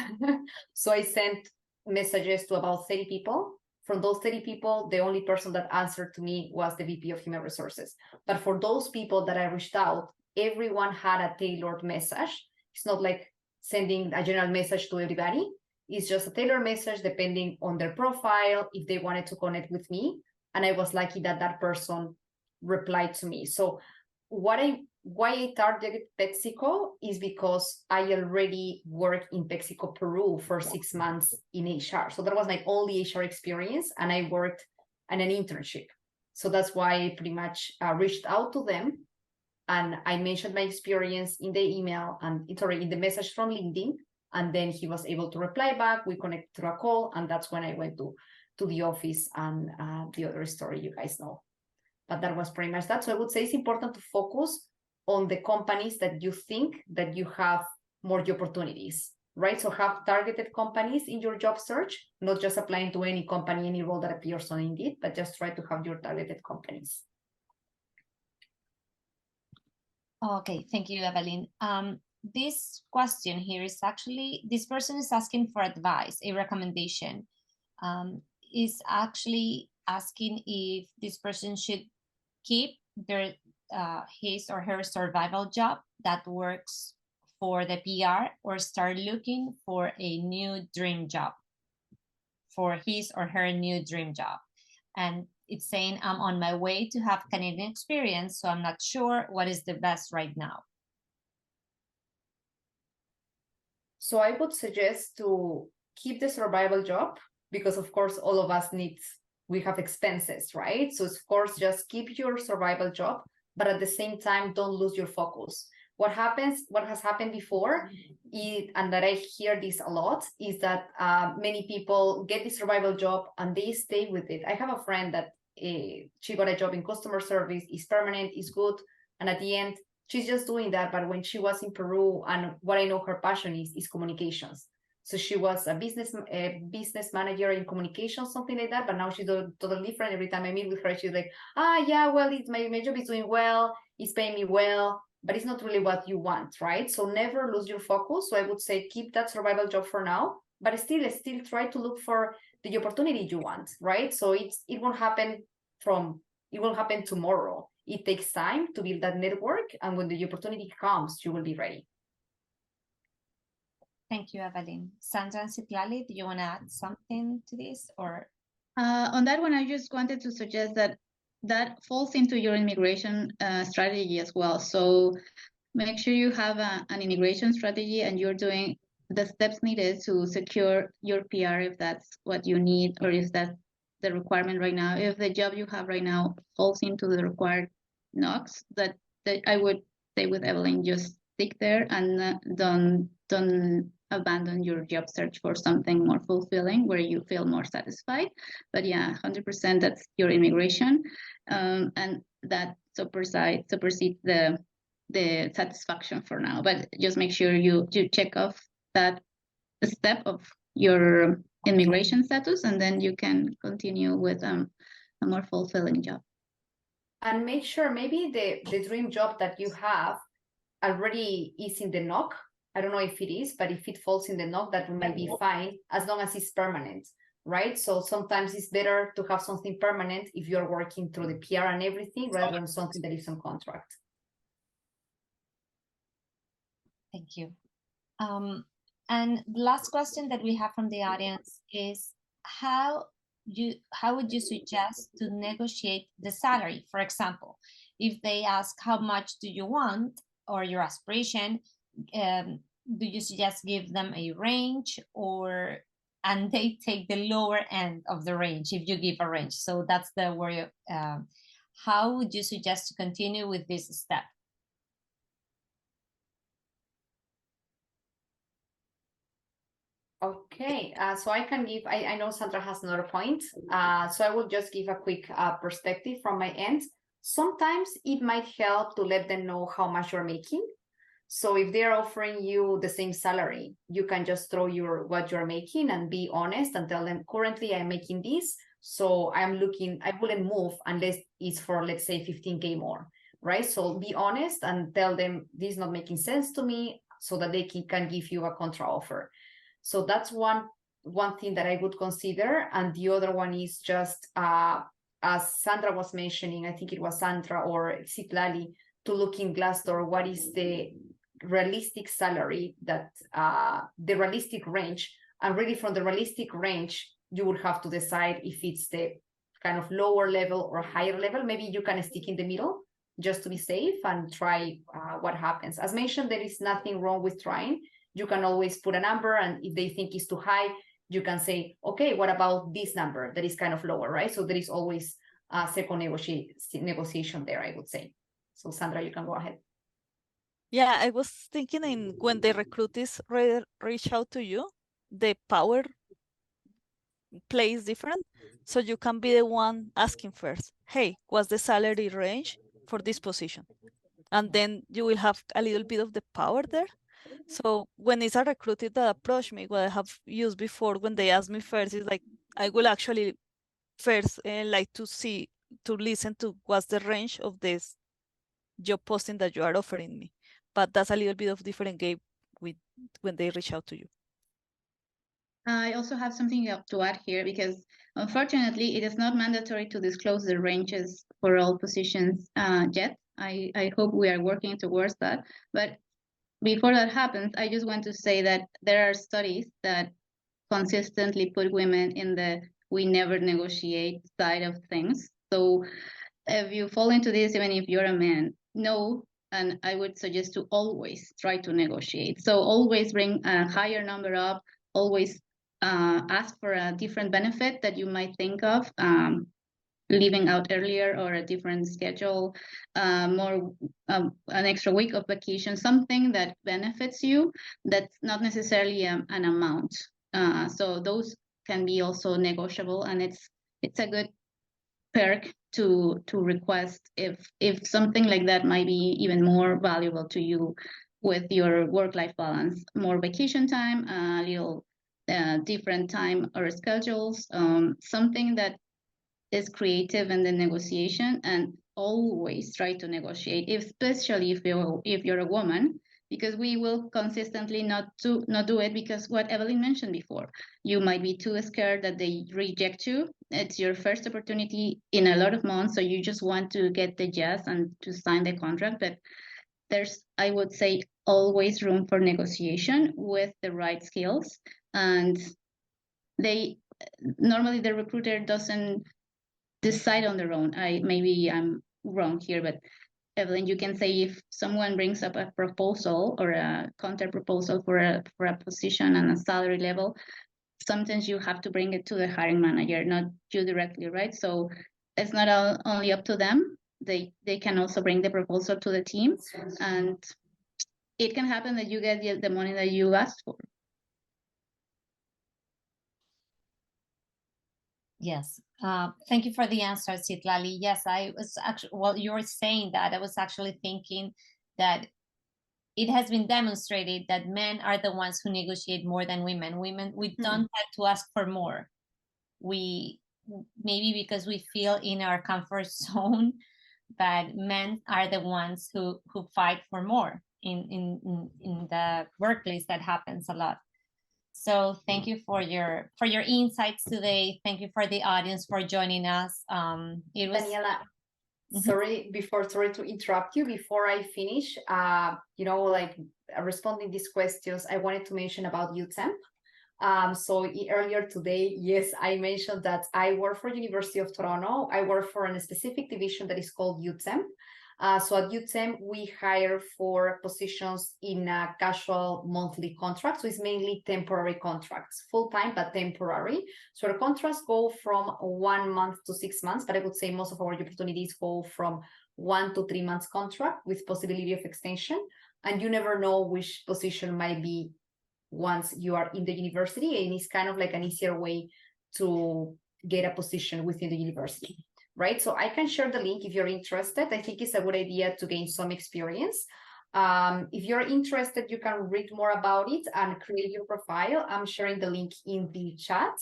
So I sent messages to about 30 people. From those 30 people, the only person that answered to me was the VP of Human Resources. But for those people that I reached out, everyone had a tailored message. It's not like sending a general message to everybody. It's just a tailored message depending on their profile, if they wanted to connect with me. And I was lucky that that person replied to me. So why I targeted PepsiCo is because I already worked in PepsiCo Peru for 6 months in HR. So that was my only HR experience, and I worked in an internship. So that's why I pretty much reached out to them, and I mentioned my experience in the email and in the message from LinkedIn, and then he was able to reply back. We connected through a call, and that's when I went to the office, and the other story you guys know. But that was pretty much that. So I would say it's important to focus on the companies that you think that you have more opportunities, right? So have targeted companies in your job search, not just applying to any company, any role that appears on Indeed, but just try to have your targeted companies. Okay, thank you, Evelyn. This question here is actually, this person is asking for advice, a recommendation. Is actually asking if this person should keep his or her survival job that works for the PR, or start looking for a new dream job, for his or her new dream job. And it's saying, I'm on my way to have Canadian experience, so I'm not sure what is the best right now. So I would suggest to keep the survival job, because of course all of us we have expenses, right? So of course, just keep your survival job, but at the same time, don't lose your focus. What has happened before, and that I hear this a lot, is that many people get the survival job and they stay with it. I have a friend that she got a job in customer service, is permanent, is good, and at the end, she's just doing that. But when she was in Peru, and what I know her passion is communications. So she was a business manager in communications, something like that. But now she's totally different. Every time I meet with her, she's like, yeah, well, my job is doing well. It's paying me well, but it's not really what you want, right? So never lose your focus. So I would say keep that survival job for now, but still try to look for the opportunity you want, right? So it won't happen tomorrow. It takes time to build that network, and when the opportunity comes, you will be ready. Thank you, Evelyn. Sandra and Citlali, do you want to add something to this, or? On that one, I just wanted to suggest that that falls into your immigration strategy as well. So make sure you have an immigration strategy and you're doing the steps needed to secure your PR if that's what you need, or if that's the requirement right now. If the job you have right now falls into the required knocks, that I would say with Evelyn, just stick there and don't abandon your job search for something more fulfilling where you feel more satisfied. But yeah, 100% that's your immigration, and that supersedes the satisfaction for now. But just make sure you check off that step of your immigration status, and then you can continue with a more fulfilling job. And make sure maybe the dream job that you have already is in the knock. I don't know if it is, but if it falls in the knock, that might be fine as long as it's permanent, right? So sometimes it's better to have something permanent if you're working through the PR and everything rather than something that is on contract. Thank you. And the last question that we have from the audience is how would you suggest to negotiate the salary? For example, if they ask how much do you want or your aspiration, do you suggest give them a range, and they take the lower end of the range if you give a range? So that's the worry. How would you suggest to continue with this step? Okay, so I can give, I know Sandra has another point, so I will just give a quick perspective from my end. Sometimes it might help to let them know how much you're making. So if they're offering you the same salary, you can just throw what you're making and be honest and tell them, currently I'm making this, so I wouldn't move unless it's for, let's say, 15K more, right? So be honest and tell them this is not making sense to me, so that they can give you a contra offer. So that's one thing that I would consider. And the other one is just, as Sandra was mentioning, I think it was Sandra or Citlali, to look in Glassdoor, what is the realistic salary, that the realistic range. And really from the realistic range, you would have to decide if it's the kind of lower level or higher level. Maybe you can stick in the middle just to be safe and try what happens. As mentioned, there is nothing wrong with trying. You can always put a number, and if they think it's too high, you can say, okay, what about this number that is kind of lower, right? So there is always a second negotiation there, I would say. So Sandra, you can go ahead. Yeah, I was thinking when the recruiters reach out to you, the power plays different. So you can be the one asking first, hey, what's the salary range for this position? And then you will have a little bit of the power there. So when it's a recruiter that approach me, what I have used before when they ask me first is like, I will actually first like to listen to what's the range of this job posting that you are offering me. But that's a little bit of different game with when they reach out to you. I also have something to add here, because unfortunately, it is not mandatory to disclose the ranges for all positions yet. I hope we are working towards that. But before that happens, I just want to say that there are studies that consistently put women in the we never negotiate side of things. So if you fall into this, even if you're a man, no. And I would suggest to always try to negotiate. So always bring a higher number up, always ask for a different benefit that you might think of, leaving out earlier or a different schedule, more an extra week of vacation, something that benefits you, that's not necessarily an amount. So those can be also negotiable, and it's a good perk to request if something like that might be even more valuable to you with your work-life balance, more vacation time, a little different time or schedules, something that is creative in the negotiation, and always try to negotiate, especially if you're a woman, because we will consistently not do it, because what Evelyn mentioned before, you might be too scared that they reject you. It's your first opportunity in a lot of months, so you just want to get the yes and to sign the contract. But there's, I would say, always room for negotiation with the right skills. And they normally, the recruiter doesn't decide on their own. Maybe I'm wrong here, but Evelyn, you can say if someone brings up a proposal or a counter proposal for a position and a salary level, sometimes you have to bring it to the hiring manager, not you directly, right? So it's not only up to them. They can also bring the proposal to the team, and it can happen that you get the money that you asked for. Yes. Thank you for the answer, Citlali. Yes, I was actually, well, you were saying that, I was actually thinking that it has been demonstrated that men are the ones who negotiate more than women. Women, we don't have to ask for more. We, maybe because we feel in our comfort zone, but men are the ones who fight for more in the workplace. That happens a lot. So thank you for your insights today. Thank you for the audience for joining us. It was Daniela, sorry to interrupt you. Before I finish, like responding these questions, I wanted to mention about UTEMP. So earlier today, yes, I mentioned that I work for University of Toronto. I work for a specific division that is called UTEMP. So at UTEM, we hire for positions in a casual monthly contract. So it's mainly temporary contracts, full-time, but temporary. So the contracts go from 1 month to 6 months, but I would say most of our opportunities go from 1 to 3 months contract with possibility of extension. And you never know which position might be once you are in the university, and it's kind of like an easier way to get a position within the university. Right, so I can share the link if you're interested. I think it's a good idea to gain some experience. If you're interested, you can read more about it and create your profile. I'm sharing the link in the chat.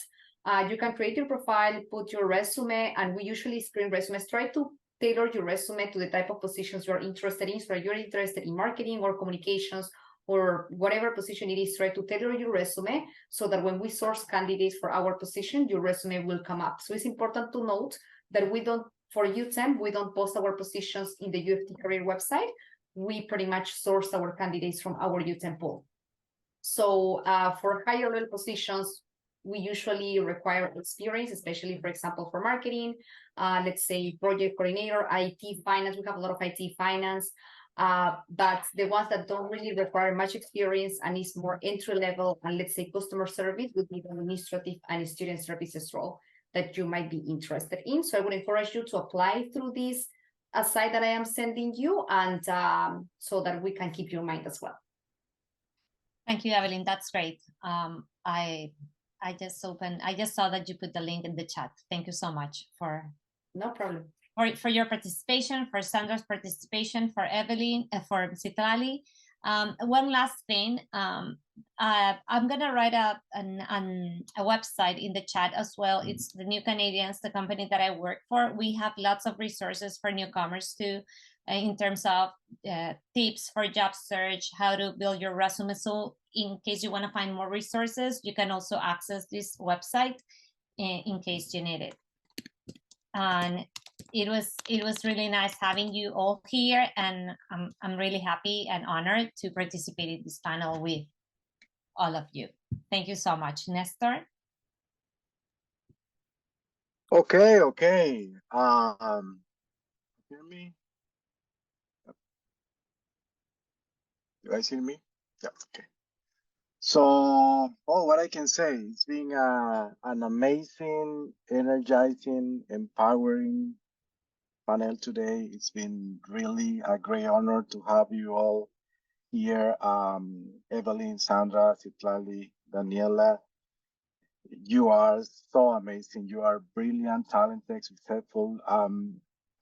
You can create your profile, put your resume, and we usually screen resumes. Try to tailor your resume to the type of positions you're interested in. So if you're interested in marketing or communications or whatever position it is, try to tailor your resume so that when we source candidates for our position, your resume will come up. So it's important to note that we don't, for UTEM, we don't post our positions in the UFT career website. We pretty much source our candidates from our UTEM pool. So for higher level positions, we usually require experience, especially, for example, for marketing, let's say project coordinator, IT, finance. We have a lot of IT, finance, but the ones that don't really require much experience and is more entry level, and let's say customer service, would be the administrative and student services role that you might be interested in. So I would encourage you to apply through this site that I am sending you, and so that we can keep you in mind as well. Thank you, Evelyn. That's great. I just saw that you put the link in the chat. Thank you so much for no problem for your participation, for Sandra's participation, for Evelyn, for Citlali. One last thing, I'm gonna write up a website in the chat as well. It's the New Canadians, the company that I work for. We have lots of resources for newcomers too, in terms of tips for job search, how to build your resume. So in case you want to find more resources, you can also access this website in case you need it. And it was really nice having you all here, and I'm really happy and honored to participate in this panel with all of you. Thank you so much. Nestor? Okay. Hear me? You guys hear me? Yeah, okay. So, what I can say, it's been an amazing, energizing, empowering panel today. It's been really a great honor to have you all here. Evelyn, Sandra, Citlali, Daniela, you are so amazing. You are brilliant, talented, successful.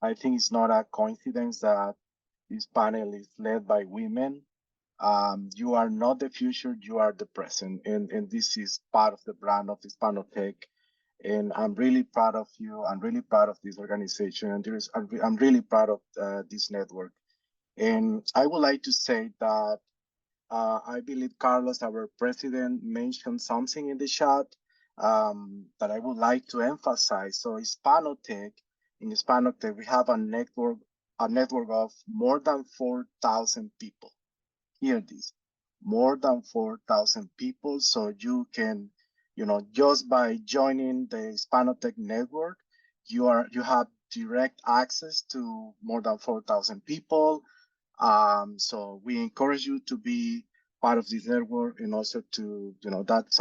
I think it's not a coincidence that this panel is led by women. You are not the future, you are the present. And this is part of the brand of Hispanotech. And I'm really proud of you. I'm really proud of this organization. And I'm really proud of this network. And I would like to say that I believe Carlos, our president, mentioned something in the chat that I would like to emphasize. So Hispanotech, in Hispanotech, we have a network of more than 4,000 people. Hear this, more than 4,000 people. So you can, just by joining the Hispanotech network, you have direct access to more than 4,000 people. So we encourage you to be part of this network, and also to, that's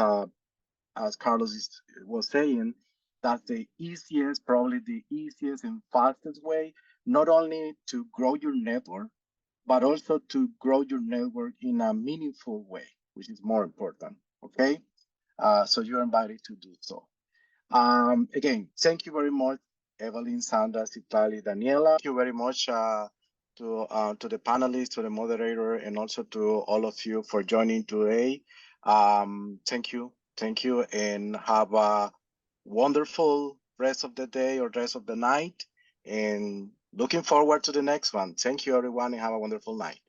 as Carlos was saying, that's probably the easiest and fastest way, not only to grow your network, but also to grow your network in a meaningful way, which is more important. Okay, so you're invited to do so. Again, thank you very much, Evelyn, Sandra, Citlali, Daniela. Thank you very much to the panelists, to the moderator, and also to all of you for joining today. Thank you, and have a wonderful rest of the day or rest of the night. And looking forward to the next one. Thank you, everyone, and have a wonderful night.